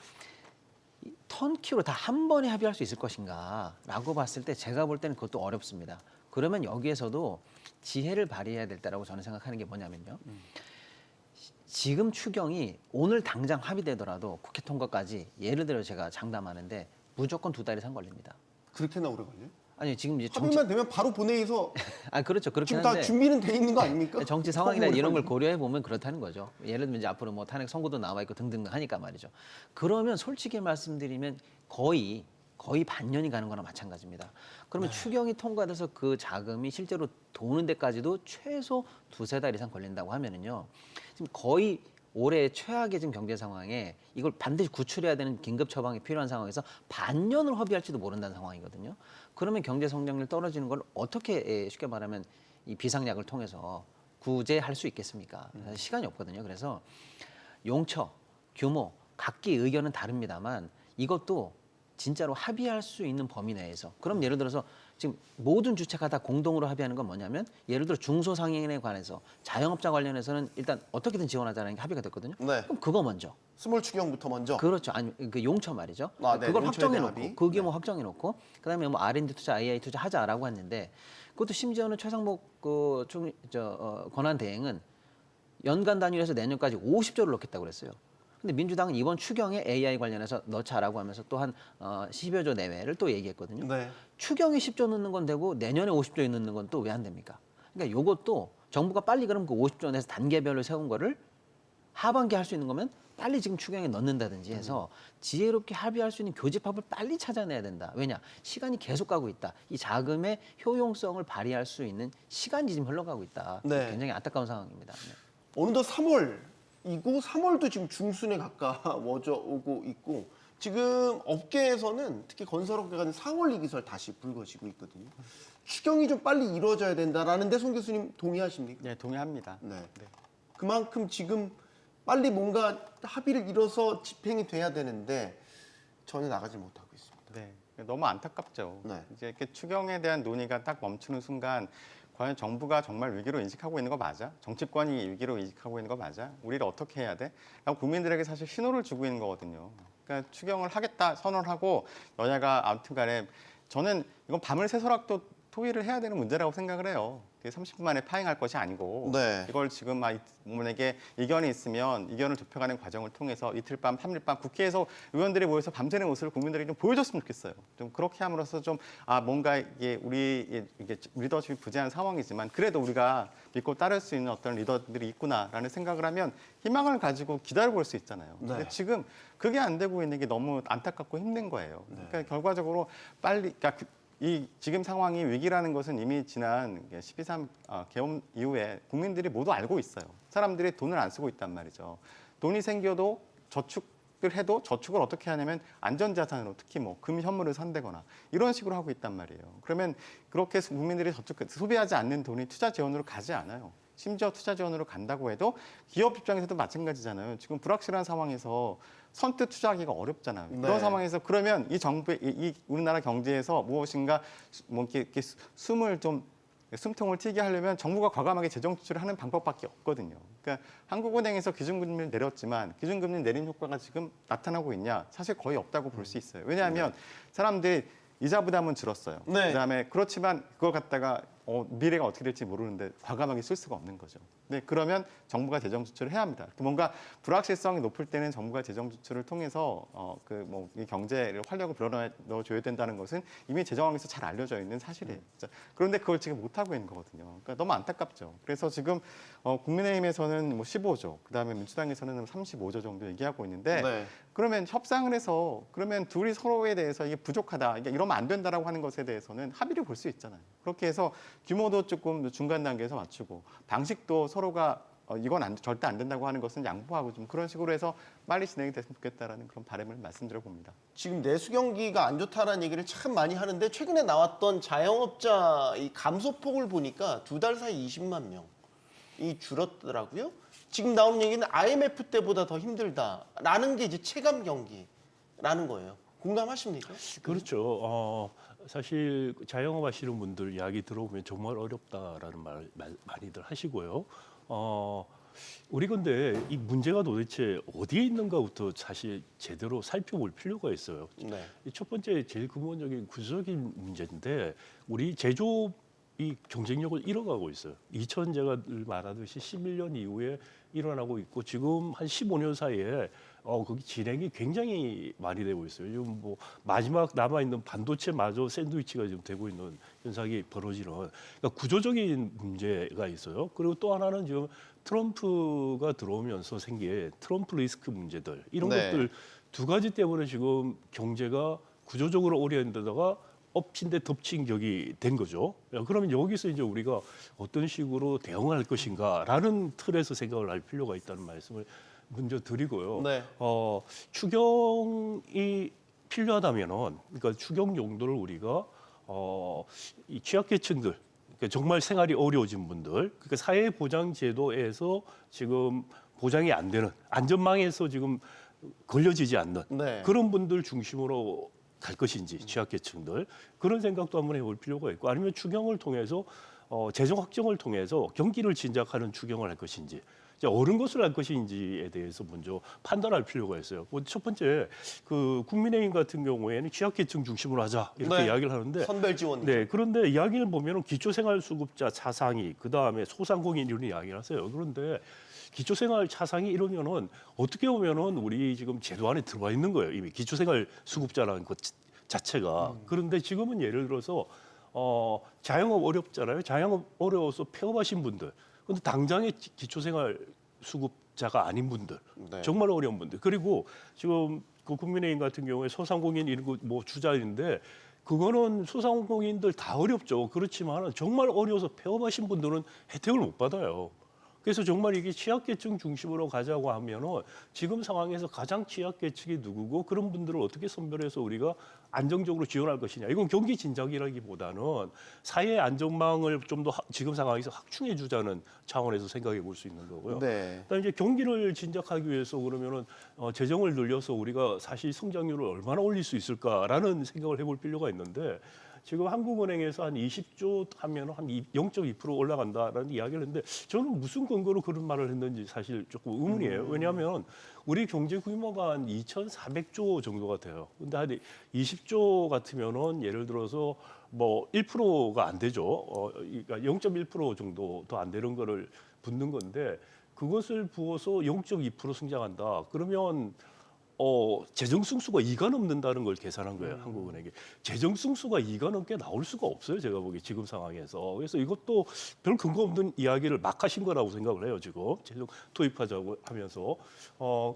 턴키로 다 한 번에 합의할 수 있을 것인가라고 봤을 때 제가 볼 때는 그것도 어렵습니다. 그러면 여기에서도 지혜를 발휘해야 될 때라고 저는 생각하는 게 뭐냐면요. 지금 추경이 오늘 당장 합의되더라도 국회 통과까지 예를 들어 제가 장담하는데 무조건 2달 이상 걸립니다. 그렇게나 오래 걸려요? 아니 지금 이제 합의만 되면 바로 본회의에서 그렇죠. 그렇긴 지금 다 한데 준비는 돼 있는 거 아닙니까? 정치 상황이나 너무 이런 걸 오래 고려해 보면 그렇다는 거죠. 예를 들면 이제 앞으로 뭐 탄핵 선고도 나와 있고 등등 하니까 말이죠. 그러면 솔직히 말씀드리면 거의 반년이 가는 거나 마찬가지입니다. 그러면 추경이 통과돼서 그 자금이 실제로 도는 데까지도 최소 2-3달 이상 걸린다고 하면은요. 지금 거의 올해 최악의 지금 경제 상황에 이걸 반드시 구출해야 되는 긴급 처방이 필요한 상황에서 반년을 허비할지도 모른다는 상황이거든요. 그러면 경제 성장률 떨어지는 걸 어떻게 쉽게 말하면 이 비상약을 통해서 구제할 수 있겠습니까? 사실 시간이 없거든요. 그래서 용처, 규모, 각기 의견은 다릅니다만 이것도 진짜로 합의할 수 있는 범위 내에서 그럼 예를 들어서 지금 모든 주체가 다 공동으로 합의하는 건 뭐냐면 예를 들어 중소상인에 관해서 자영업자 관련해서는 일단 어떻게든 지원하자는 게 합의가 됐거든요. 네. 그럼 그거 먼저. 스몰 추경부터 먼저. 그렇죠. 아니 그 용처 말이죠. 네. 그걸 용처에 확정해 대한 놓고 합의. 그 규모 확정해 놓고 그다음에 뭐 R&D 투자, AI 투자 하자라고 했는데 그것도 심지어는 최상목 권한 대행은 연간 단위로 해서 내년까지 50조를 넣겠다고 그랬어요. 근데 민주당은 이번 추경에 AI 관련해서 넣자라고 하면서 또 한 10여 조 내외를 또 얘기했거든요. 네. 추경에 10조 넣는 건 되고 내년에 50조 넣는 건 또 왜 안 됩니까? 그러니까 요것도 정부가 빨리 그럼 그 50조 내서 단계별로 세운 거를 하반기 할 수 있는 거면 빨리 지금 추경에 넣는다든지 해서 지혜롭게 합의할 수 있는 교집합을 빨리 찾아내야 된다. 왜냐? 시간이 계속 가고 있다. 이 자금의 효용성을 발휘할 수 있는 시간이 지금 흘러가고 있다. 네. 굉장히 안타까운 상황입니다. 네. 어느덧 3월이고 3월도 지금 중순에 가까워져 오고 있고 지금 업계에서는 특히 건설업계가 4월 이기설 다시 불거지고 있거든요. 추경이 좀 빨리 이루어져야 된다라는데 송 교수님 동의하십니까? 네, 동의합니다. 네. 그만큼 지금 빨리 뭔가 합의를 이뤄서 집행이 돼야 되는데 전혀 나가지 못하고 있습니다. 네, 너무 안타깝죠. 네. 이제 이렇게 추경에 대한 논의가 딱 멈추는 순간 과연 정부가 정말 위기로 인식하고 있는 거 맞아? 정치권이 위기로 인식하고 있는 거 맞아? 우리를 어떻게 해야 돼? 라고 국민들에게 사실 신호를 주고 있는 거거든요. 그러니까 추경을 하겠다 선언하고 여야가 아무튼 간에 저는 이건 밤을 새서라도 토의를 해야 되는 문제라고 생각을 해요. 30분 만에 파행할 것이 아니고 네. 이걸 지금 만약에 이견이 있으면 이견을 좁혀가는 과정을 통해서 이틀 밤, 3일 밤 국회에서 의원들이 모여서 밤새는 모습을 국민들에게 좀 보여줬으면 좋겠어요. 좀 그렇게 함으로써 좀 뭔가 이게 우리 이게 리더십이 부재한 상황이지만 그래도 우리가 믿고 따를 수 있는 어떤 리더들이 있구나라는 생각을 하면 희망을 가지고 기다려볼 수 있잖아요. 근데 네. 지금 그게 안 되고 있는 게 너무 안타깝고 힘든 거예요. 그러니까 결과적으로 빨리 그러니까 이 지금 상황이 위기라는 것은 이미 지난 12.3 계엄 이후에 국민들이 모두 알고 있어요. 사람들이 돈을 안 쓰고 있단 말이죠. 돈이 생겨도 저축을 해도 저축을 어떻게 하냐면 안전자산으로 특히 뭐 금 현물을 산다거나 이런 식으로 하고 있단 말이에요. 그러면 그렇게 해서 국민들이 소비하지 않는 돈이 투자 지원으로 가지 않아요. 심지어 투자 지원으로 간다고 해도 기업 입장에서도 마찬가지잖아요. 지금 불확실한 상황에서 선뜻 투자하기가 어렵잖아요. 네. 그런 상황에서 그러면 이 정부의 이 우리나라 경제에서 무엇인가 뭐 이렇게 숨통을 튀게 하려면 정부가 과감하게 재정 지출을 하는 방법밖에 없거든요. 그러니까 한국은행에서 기준금리를 내렸지만 기준금리 내린 효과가 지금 나타나고 있냐? 사실 거의 없다고 볼 수 있어요. 왜냐하면 사람들이 이자 부담은 줄었어요. 네. 그다음에 그렇지만 그걸 갖다가 미래가 어떻게 될지 모르는데 과감하게 쓸 수가 없는 거죠. 네, 그러면 정부가 재정 지출을 해야 합니다. 뭔가 불확실성이 높을 때는 정부가 재정 지출을 통해서 이 경제를 활력을 불어넣어줘야 된다는 것은 이미 재정학에서 잘 알려져 있는 사실이에요. 그런데 그걸 지금 못 하고 있는 거거든요. 그러니까 너무 안타깝죠. 그래서 지금 국민의힘에서는 15조, 그다음에 민주당에서는 35조 정도 얘기하고 있는데 네. 그러면 협상을 해서 그러면 둘이 서로에 대해서 이게 부족하다, 이게 이러면 안 된다라고 하는 것에 대해서는 합의를 볼 수 있잖아요. 그렇게 해서 규모도 조금 중간 단계에서 맞추고 방식도 서로가 이건 절대 안 된다고 하는 것은 양보하고 좀 그런 식으로 해서 빨리 진행이 됐으면 좋겠다라는 그런 바람을 말씀드려 봅니다. 지금 내수 경기가 안 좋다라는 얘기를 참 많이 하는데 최근에 나왔던 자영업자 이 감소폭을 보니까 2달 사이 20만 명이 줄었더라고요. 지금 나오는 얘기는 IMF 때보다 더 힘들다라는 게 이제 체감 경기라는 거예요. 공감하십니까? 그렇죠. 사실 자영업 하시는 분들 이야기 들어보면 정말 어렵다라는 말 많이들 하시고요. 우리 근데 이 문제가 도대체 어디에 있는가부터 사실 제대로 살펴볼 필요가 있어요. 네. 첫 번째 제일 근본적인 구조적인 문제인데 우리 제조업이 경쟁력을 잃어가고 있어요. 2000 제가 늘 말하듯이 11년 이후에 일어나고 있고 지금 한 15년 사이에 거기 진행이 굉장히 많이 되고 있어요. 지금 뭐 마지막 남아 있는 반도체마저 샌드위치가 지금 되고 있는 현상이 벌어지는 그러니까 구조적인 문제가 있어요. 그리고 또 하나는 지금 트럼프가 들어오면서 생긴 트럼프 리스크 문제들 이런 네. 것들 두 가지 때문에 지금 경제가 구조적으로 오려는데다가 엎친 데 덮친 격이 된 거죠. 그러면 여기서 이제 우리가 어떤 식으로 대응할 것인가라는 틀에서 생각을 할 필요가 있다는 말씀을 먼저 드리고요. 네. 추경이 필요하다면은 그러니까 추경 용도를 우리가 이 취약계층들 그러니까 정말 생활이 어려워진 분들 그러니까 사회보장제도에서 지금 보장이 안 되는 안전망에서 지금 걸려지지 않는 네. 그런 분들 중심으로 갈 것인지 취약계층들 그런 생각도 한번 해볼 필요가 있고 아니면 추경을 통해서 재정 확정을 통해서 경기를 진작하는 추경을 할 것인지 옳은 것을 할 것인지에 대해서 먼저 판단할 필요가 있어요. 첫 번째 그 국민의힘 같은 경우에는 취약계층 중심으로 하자 이렇게 네. 이야기를 하는데 선별 지원. 네, 그런데 이야기를 보면 기초생활수급자 차상위, 그 다음에 소상공인 이런 이야기를 하세요. 그런데 기초생활 차상위 이러면은 어떻게 보면은 우리 지금 제도 안에 들어와 있는 거예요. 이미 기초생활수급자라는 것 자체가. 그런데 지금은 예를 들어서 자영업 어렵잖아요. 자영업 어려워서 폐업하신 분들. 근데 당장의 기초생활수급자가 아닌 분들, 네. 정말 어려운 분들. 그리고 지금 그 국민의힘 같은 경우에 소상공인 이런 거 뭐 주자인데. 그거는 소상공인들 다 어렵죠. 그렇지만 정말 어려워서 폐업하신 분들은 혜택을 못 받아요. 그래서 정말 이게 취약계층 중심으로 가자고 하면은 지금 상황에서 가장 취약계층이 누구고 그런 분들을 어떻게 선별해서 우리가 안정적으로 지원할 것이냐. 이건 경기 진작이라기보다는 사회 안전망을 좀 더 지금 상황에서 확충해 주자는 차원에서 생각해 볼 수 있는 거고요. 네. 그다음에 이제 경기를 진작하기 위해서 그러면은 재정을 늘려서 우리가 사실 성장률을 얼마나 올릴 수 있을까라는 생각을 해볼 필요가 있는데 지금 한국은행에서 한 20조 하면 한 0.2% 올라간다라는 이야기를 했는데 저는 무슨 근거로 그런 말을 했는지 사실 조금 의문이에요. 왜냐하면 우리 경제 규모가 한 2,400조 정도가 돼요. 근데 한 20조 같으면은 예를 들어서 뭐 1%가 안 되죠. 그러니까 0.1% 정도도 안 되는 거를 붓는 건데 그것을 부어서 0.2% 성장한다. 그러면 재정 승수가 2가 넘는다는 걸 계산한 거예요, 한국은행이. 재정 승수가 2가 넘게 나올 수가 없어요, 제가 보기 지금 상황에서. 그래서 이것도 별 근거 없는 이야기를 막 하신 거라고 생각을 해요, 지금. 재정 투입하자고 하면서.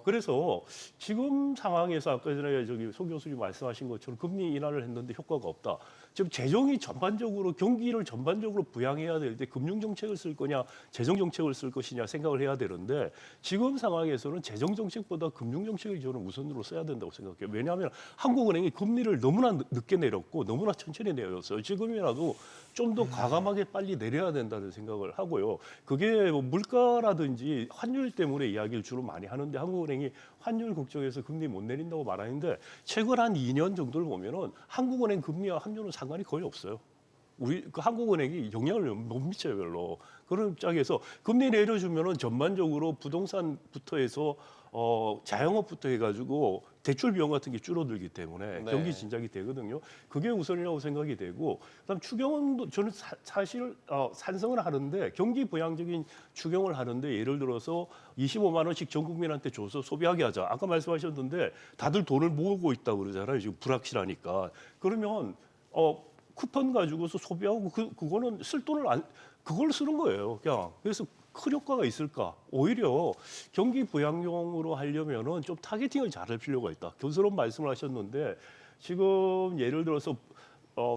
그래서 지금 상황에서 아까 전에 저기 송 교수님 말씀하신 것처럼 금리 인하를 했는데 효과가 없다. 지금 재정이 전반적으로 경기를 전반적으로 부양해야 될 때 금융 정책을 쓸 거냐, 재정 정책을 쓸 것이냐 생각을 해야 되는데 지금 상황에서는 재정 정책보다 금융 정책을 저는 우선으로 써야 된다고 생각해요. 왜냐하면 한국은행이 금리를 너무나 늦게 내렸고 너무나 천천히 내렸어요. 지금이라도 좀 더 과감하게 빨리 내려야 된다는 생각을 하고요. 그게 뭐 물가라든지 환율 때문에 이야기를 주로 많이 하는데 한국은행이 환율 걱정해서 금리 못 내린다고 말하는데 최근 한 2년 정도를 보면은 한국은행 금리와 환율은 상관이 거의 없어요. 우리 그 한국은행이 영향을 못 미쳐요, 별로. 그런 입장에서 금리 내려주면은 전반적으로 부동산부터 해서 자영업부터 해가지고 대출 비용 같은 게 줄어들기 때문에 네. 경기 진작이 되거든요. 그게 우선이라고 생각이 되고, 그다음 추경도 저는 사실 찬성을 하는데 경기 부양적인 추경을 하는데 예를 들어서 25만 원씩 전 국민한테 줘서 소비하게 하자. 아까 말씀하셨는데 다들 돈을 모으고 있다고 그러잖아요. 지금 불확실하니까. 그러면 쿠폰 가지고서 소비하고 그거는 쓸 돈을 그걸 쓰는 거예요. 그냥 그래서 큰 효과가 있을까? 오히려 경기 부양용으로 하려면은 좀 타겟팅을 잘할 필요가 있다. 교수님 말씀을 하셨는데 지금 예를 들어서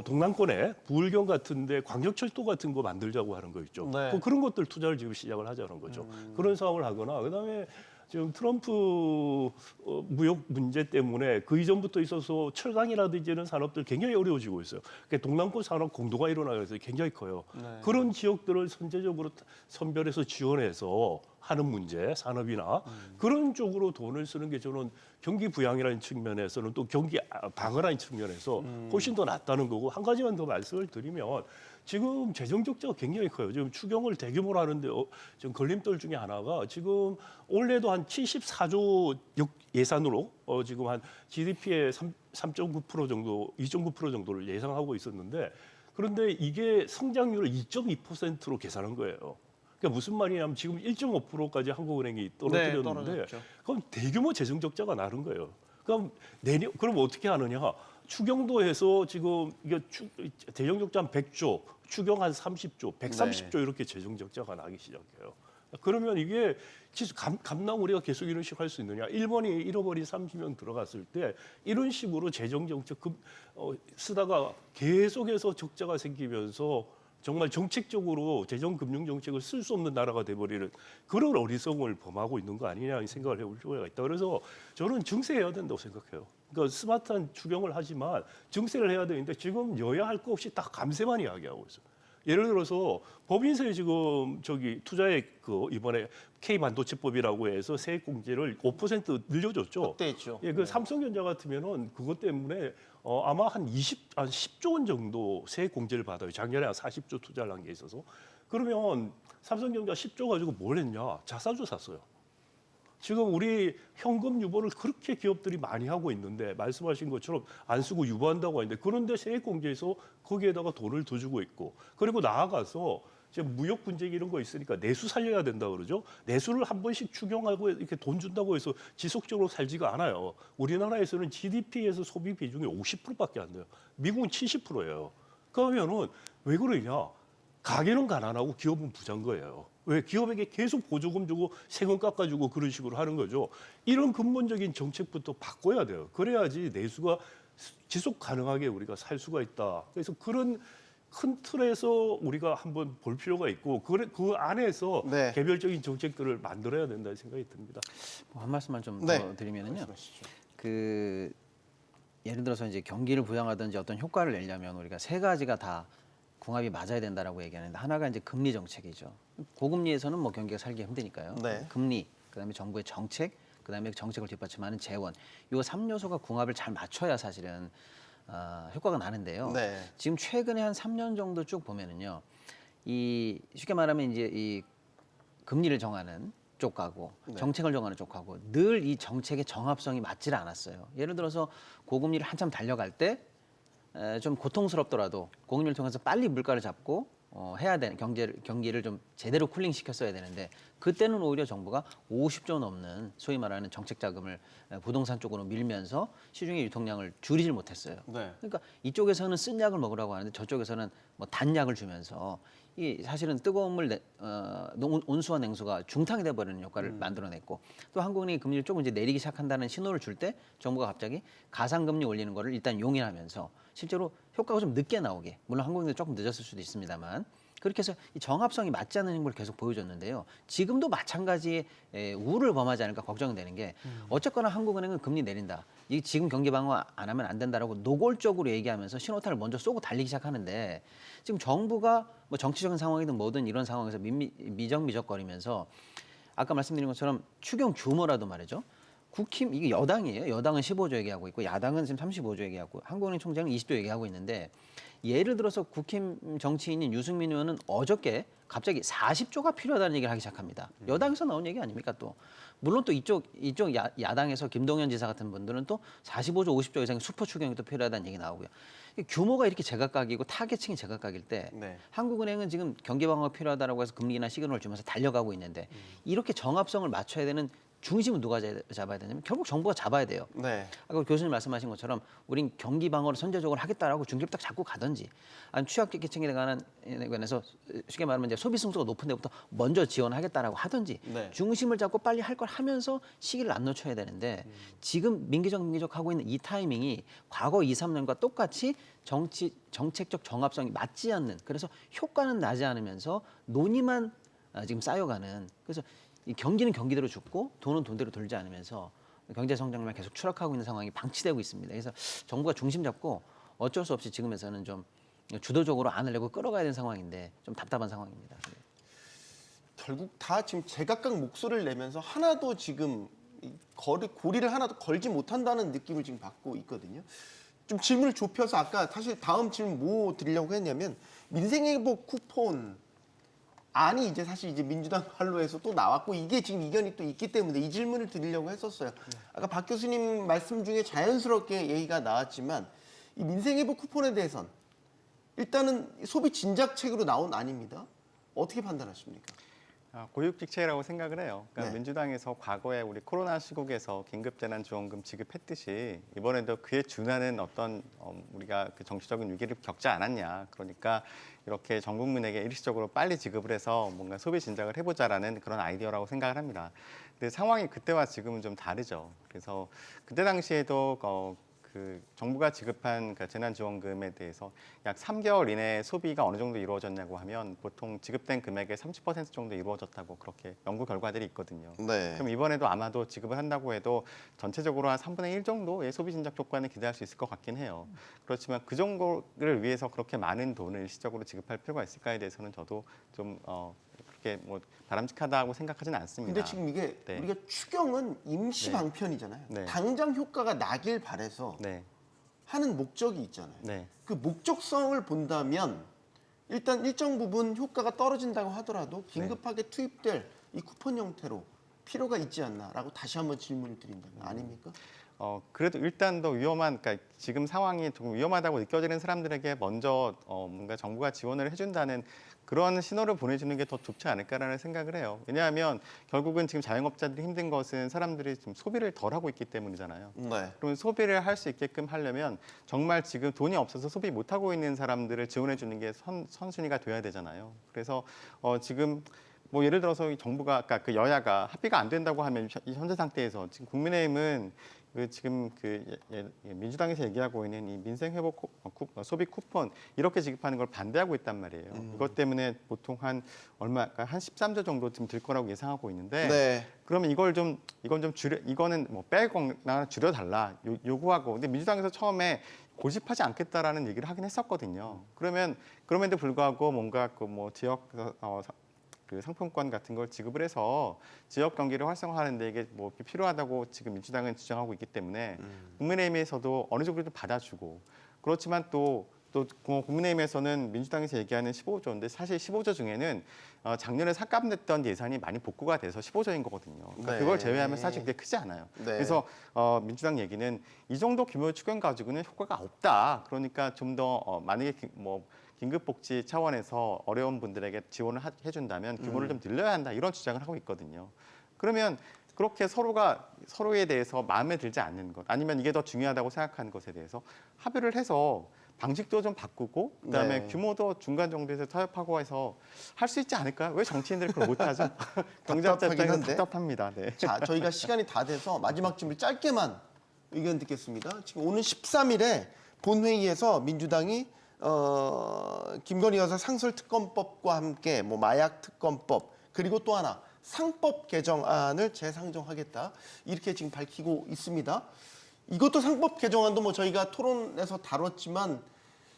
동남권에 부울경 같은데 광역철도 같은 거 만들자고 하는 거 있죠. 네. 그런 것들 투자를 지금 시작을 하자는 거죠. 그런 상황을 하거나 그다음에 지금 트럼프 무역 문제 때문에 그 이전부터 있어서 철강이라든지 이런 산업들 굉장히 어려워지고 있어요. 그러니까 동남권 산업 공도가 일어나서 굉장히 커요. 네. 그런 지역들을 선제적으로 선별해서 지원해서 하는 문제, 산업이나 그런 쪽으로 돈을 쓰는 게 저는 경기 부양이라는 측면에서는 또 경기 방어라는 측면에서 훨씬 더 낫다는 거고 한 가지만 더 말씀을 드리면 지금 재정 적자가 굉장히 커요. 지금 추경을 대규모로 하는데 지금 걸림돌 중에 하나가 지금 올해도 한 74조 예산으로 지금 한 GDP의 3.9% 정도, 2.9% 정도를 예상하고 있었는데 그런데 이게 성장률을 2.2%로 계산한 거예요. 그러니까 무슨 말이냐면 지금 1.5%까지 한국은행이 떨어뜨렸는데 떨어졌죠. 그럼 대규모 재정 적자가 나는 거예요. 그럼 그럼 어떻게 하느냐? 추경도 해서 지금 이게 재정 적자 한 100조, 추경 한 30조, 130조 이렇게 재정 적자가 나기 시작해요. 그러면 이게 감당 우리가 계속 이런 식으로 할 수 있느냐? 일본이 잃어버린 30년 들어갔을 때 이런 식으로 재정 정책 쓰다가 계속해서 적자가 생기면서 정말 정책적으로 재정 금융 정책을 쓸 수 없는 나라가 돼버리는 그런 어리석음을 범하고 있는 거 아니냐 이 생각을 해볼 필요가 있다. 그래서 저는 증세해야 된다고 생각해요. 그러니까 스마트한 추경을 하지만 증세를 해야 되는데 지금 여야 할 거 없이 딱 감세만 이야기하고 있어요. 예를 들어서 법인세 지금 투자액 이번에 K 반도체법이라고 해서 세액 공제를 5% 늘려줬죠. 확대했죠. 예, 그 삼성전자 같으면은 그것 때문에 아마 한 10조 원 정도 세액 공제를 받아요. 작년에 한 40조 투자를 한 게 있어서. 그러면 삼성전자 10조 가지고 뭘 했냐? 자사주 샀어요. 지금 우리 현금 유보를 그렇게 기업들이 많이 하고 있는데 말씀하신 것처럼 안 쓰고 유보한다고 하는데 그런데 세액 공제에서 거기에다가 돈을 더 주고 있고 그리고 나아가서 이제 무역 분쟁 이런 거 있으니까 내수 살려야 된다 그러죠. 내수를 한 번씩 추경하고 이렇게 돈 준다고 해서 지속적으로 살지가 않아요. 우리나라에서는 GDP에서 소비 비중이 50%밖에 안 돼요. 미국은 70%예요. 그러면은 왜 그러냐? 가게는 가난하고 기업은 부자인 거예요. 왜? 기업에게 계속 보조금 주고 세금 깎아주고 그런 식으로 하는 거죠. 이런 근본적인 정책부터 바꿔야 돼요. 그래야지 내수가 지속 가능하게 우리가 살 수가 있다. 그래서 그런 큰 틀에서 우리가 한번 볼 필요가 있고 그 안에서 네. 개별적인 정책들을 만들어야 된다는 생각이 듭니다. 한 말씀만 좀 네. 더 드리면은요. 말씀하시죠. 그 예를 들어서 이제 경기를 부양하든지 어떤 효과를 내려면 우리가 세 가지가 다 궁합이 맞아야 된다라고 얘기하는데 하나가 이제 금리 정책이죠. 고금리에서는 뭐 경기가 살기 힘드니까요. 네. 금리, 그다음에 정부의 정책, 그다음에 정책을 뒷받침하는 재원. 이 3요소가 궁합을 잘 맞춰야 사실은 효과가 나는데요. 네. 지금 최근에 한 3년 정도 쭉 보면은요. 이 쉽게 말하면 이제 이 금리를 정하는 쪽하고 네. 정책을 정하는 쪽하고 늘 이 정책의 정합성이 맞질 않았어요. 예를 들어서 고금리를 한참 달려갈 때 좀 고통스럽더라도 고금리를 통해서 빨리 물가를 잡고 해야 되는 경기를 좀 제대로 쿨링 시켰어야 되는데 그때는 오히려 정부가 50조 넘는 소위 말하는 정책 자금을 부동산 쪽으로 밀면서 시중의 유통량을 줄이질 못했어요. 네. 그러니까 이쪽에서는 쓴 약을 먹으라고 하는데 저쪽에서는 뭐 단약을 주면서 이 사실은 뜨거운 물 온수와 냉수가 중탕이 돼버리는 효과를 만들어냈고 또 한국은행이 금리를 조금 이제 내리기 시작한다는 신호를 줄 때 정부가 갑자기 가상금리 올리는 거를 일단 용인하면서 실제로 효과가 좀 늦게 나오게 물론 한국은행도 조금 늦었을 수도 있습니다만 그렇게 해서 이 정합성이 맞지 않는 행보를 계속 보여줬는데요. 지금도 마찬가지의 우를 범하지 않을까 걱정되는 게 어쨌거나 한국은행은 금리 내린다. 이 지금 경기 방어 안 하면 안 된다라고 노골적으로 얘기하면서 신호탄을 먼저 쏘고 달리기 시작하는데 지금 정부가 뭐 정치적인 상황이든 뭐든 이런 상황에서 미적미적거리면서 아까 말씀드린 것처럼 추경 규모라도 말이죠. 국힘 이게 여당이에요. 여당은 15조 얘기하고 있고 야당은 지금 35조 얘기하고 한국은행 총장은 20조 얘기하고 있는데 예를 들어서 국힘 정치인인 유승민 의원은 어저께 갑자기 40조가 필요하다는 얘기를 하기 시작합니다. 여당에서 나온 얘기 아닙니까 또. 물론 또 이쪽 야당에서 김동연 지사 같은 분들은 또 45조 50조 이상의 슈퍼 추경이 또 필요하다는 얘기 나오고요. 규모가 이렇게 제각각이고 타겟층이 제각각일 때 네. 한국은행은 지금 경기 방어가 필요하다라고 해서 금리나 시그널을 주면서 달려가고 있는데 이렇게 정합성을 맞춰야 되는 중심은 누가 잡아야 되냐면 결국 정부가 잡아야 돼요. 네. 아까 교수님 말씀하신 것처럼 우린 경기 방어를 선제적으로 하겠다라고 중립 딱 잡고 가든지 아니면 취약계층에 관해서 쉽게 말하면 이제 소비 승수가 높은 데부터 먼저 지원하겠다라고 하든지 네. 중심을 잡고 빨리 할 걸 하면서 시기를 안 놓쳐야 되는데 지금 민기적 하고 있는 이 타이밍이 과거 2, 3년과 똑같이 정책적 정합성이 맞지 않는 그래서 효과는 나지 않으면서 논의만 지금 쌓여가는 그래서 이 경기는 경기대로 죽고 돈은 돈대로 돌지 않으면서 경제 성장률만 계속 추락하고 있는 상황이 방치되고 있습니다. 그래서 정부가 중심 잡고 어쩔 수 없이 지금에서는 좀 주도적으로 안을 내고 끌어가야 되는 상황인데 좀 답답한 상황입니다. 결국 다 지금 제각각 목소리를 내면서 하나도 지금 고리를 하나도 걸지 못한다는 느낌을 지금 받고 있거든요. 좀 질문을 좁혀서 아까 사실 다음 질문 뭐 드리려고 했냐면 민생회복 쿠폰 안이 이제 사실 이제 민주당 활로에서 또 나왔고 이게 지금 이견이 또 있기 때문에 이 질문을 드리려고 했었어요. 아까 박 교수님 말씀 중에 자연스럽게 얘기가 나왔지만 이 민생회복 쿠폰에 대해선 일단은 소비 진작책으로 나온 안입니다. 어떻게 판단하십니까? 고육직책이라고 생각을 해요. 그러니까 네. 민주당에서 과거에 우리 코로나 시국에서 긴급재난지원금 지급했듯이 이번에도 그에 준하는 어떤 우리가 그 정치적인 위기를 겪지 않았냐. 그러니까 이렇게 전 국민에게 일시적으로 빨리 지급을 해서 뭔가 소비 진작을 해보자라는 그런 아이디어라고 생각을 합니다. 근데 상황이 그때와 지금은 좀 다르죠. 그래서 그때 당시에도 그 정부가 지급한 그 재난지원금에 대해서 약 3개월 이내에 소비가 어느 정도 이루어졌냐고 하면 보통 지급된 금액의 30% 정도 이루어졌다고 그렇게 연구 결과들이 있거든요. 네. 그럼 이번에도 아마도 지급을 한다고 해도 전체적으로 한 3분의 1 정도의 소비 진작 효과는 기대할 수 있을 것 같긴 해요. 그렇지만 그 정도를 위해서 그렇게 많은 돈을 일시적으로 지급할 필요가 있을까에 대해서는 저도 좀 그렇게 뭐 바람직하다고 생각하지는 않습니다. 근데 지금 이게 네. 우리가 추경은 임시 네. 방편이잖아요. 네. 당장 효과가 나길 바래서 네, 하는 목적이 있잖아요. 네, 그 목적성을 본다면 일단 일정 부분 효과가 떨어진다고 하더라도 긴급하게 투입될 이 쿠폰 형태로 필요가 있지 않나라고 다시 한번 질문을 드린다면 아닙니까? 그래도 일단 더 위험한, 그러니까 지금 상황이 조금 위험하다고 느껴지는 사람들에게 먼저 뭔가 정부가 지원을 해준다는 그런 신호를 보내주는 게 더 좋지 않을까라는 생각을 해요. 왜냐하면 결국은 지금 자영업자들이 힘든 것은 사람들이 지금 소비를 덜 하고 있기 때문이잖아요. 네. 그러면 소비를 할 수 있게끔 하려면 정말 지금 돈이 없어서 소비 못 하고 있는 사람들을 지원해 주는 게 선순위가 돼야 되잖아요. 그래서 지금 뭐 예를 들어서 정부가 아까 그 여야가 합의가 안 된다고 하면 이 현재 상태에서 지금 국민의힘은 지금 민주당에서 얘기하고 있는 이 민생 회복 소비 쿠폰 이렇게 지급하는 걸 반대하고 있단 말이에요. 이것 때문에 보통 한 13조 정도 좀 들 거라고 예상하고 있는데 네. 그러면 이거는 뭐 빼거나 줄여달라 요구하고 근데 민주당에서 처음에 고집하지 않겠다라는 얘기를 하긴 했었거든요. 그럼에도 불구하고 뭔가 뭐 지역 그 상품권 같은 걸 지급을 해서 지역 경기를 활성화하는 데 이게 뭐 필요하다고 지금 민주당은 주장하고 있기 때문에 국민의힘에서도 어느 정도 좀 받아주고 그렇지만 또 국민의힘에서는 민주당에서 얘기하는 15조인데 사실 15조 중에는 작년에 삭감됐던 예산이 많이 복구가 돼서 15조인 거거든요. 그러니까 네. 그걸 제외하면 사실 그게 크지 않아요. 네. 그래서 민주당 얘기는 이 정도 규모의 추경 가지고는 효과가 없다. 그러니까 좀 더 만약에 긴급복지 차원에서 어려운 분들에게 지원을 해준다면 규모를 좀 늘려야 한다 이런 주장을 하고 있거든요. 그러면 그렇게 서로에 대해서 마음에 들지 않는 것 아니면 이게 더 중요하다고 생각하는 것에 대해서 합의를 해서 방식도 좀 바꾸고 그다음에 네. 규모도 중간 정도에서 타협하고 해서 할 수 있지 않을까요? 왜 정치인들이 그걸 못하죠? 경제학자 답답하긴 입장에서 한데. 답답합니다. 네. 자, 저희가 시간이 다 돼서 마지막 질문 짧게만 의견 듣겠습니다. 지금 오는 13일에 본회의에서 민주당이 김건희 여사 상설특검법과 함께 뭐 마약 특검법 그리고 또 하나 상법 개정안을 재상정하겠다 이렇게 지금 밝히고 있습니다. 이것도 상법 개정안도 뭐 저희가 토론에서 다뤘지만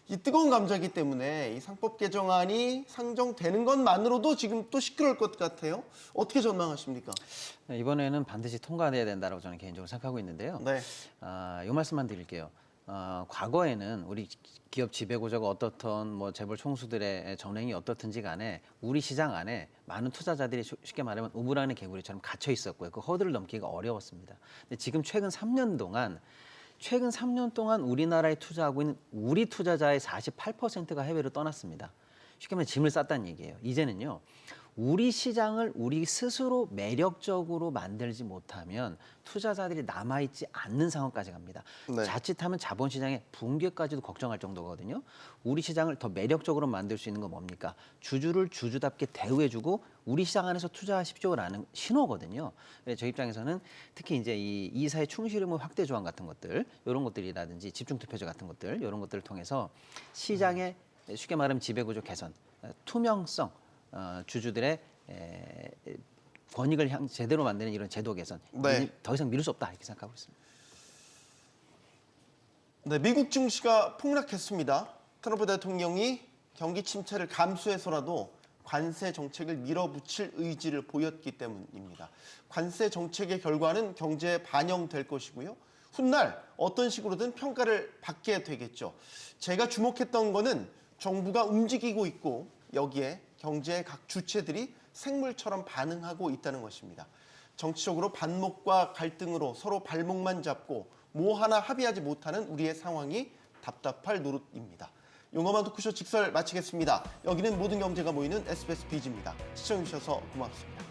이 뜨거운 감자이기 때문에 이 상법 개정안이 상정되는 것만으로도 지금 또 시끄러울 것 같아요. 어떻게 전망하십니까? 이번에는 반드시 통과돼야 된다고 저는 개인적으로 생각하고 있는데요. 네. 이 말씀만 드릴게요. 과거에는 우리 기업 지배구조가 어떻든 뭐 재벌 총수들의 전횡이 어떻든지 간에 우리 시장 안에 많은 투자자들이 쉽게 말하면 우물안의 개구리처럼 갇혀 있었고요. 그 허들을 넘기기가 어려웠습니다. 근데 지금 최근 3년 동안 우리나라에 투자하고 있는 우리 투자자의 48%가 해외로 떠났습니다. 쉽게 말하면 짐을 쌌다는 얘기예요. 이제는요. 우리 시장을 우리 스스로 매력적으로 만들지 못하면 투자자들이 남아있지 않는 상황까지 갑니다. 네. 자칫하면 자본시장의 붕괴까지도 걱정할 정도거든요. 우리 시장을 더 매력적으로 만들 수 있는 건 뭡니까? 주주를 주주답게 대우해주고 우리 시장 안에서 투자하십시오라는 신호거든요. 저희 입장에서는 특히 이제 이 이사의 충실 의무 확대 조항 같은 것들, 이런 것들이라든지 집중투표제 같은 것들, 이런 것들을 통해서 시장의 쉽게 말하면 지배구조 개선, 투명성, 주주들의 권익을 제대로 만드는 이런 제도 개선 네. 더 이상 미룰 수 없다 이렇게 생각하고 있습니다. 네, 미국 증시가 폭락했습니다. 트럼프 대통령이 경기 침체를 감수해서라도 관세 정책을 밀어붙일 의지를 보였기 때문입니다. 관세 정책의 결과는 경제에 반영될 것이고요. 훗날 어떤 식으로든 평가를 받게 되겠죠. 제가 주목했던 거는 정부가 움직이고 있고 여기에 경제의 각 주체들이 생물처럼 반응하고 있다는 것입니다. 정치적으로 반목과 갈등으로 서로 발목만 잡고 뭐 하나 합의하지 못하는 우리의 상황이 답답할 노릇입니다. 용감한 토크쇼 직설 마치겠습니다. 여기는 모든 경제가 모이는 SBS 비즈입니다. 시청해주셔서 고맙습니다.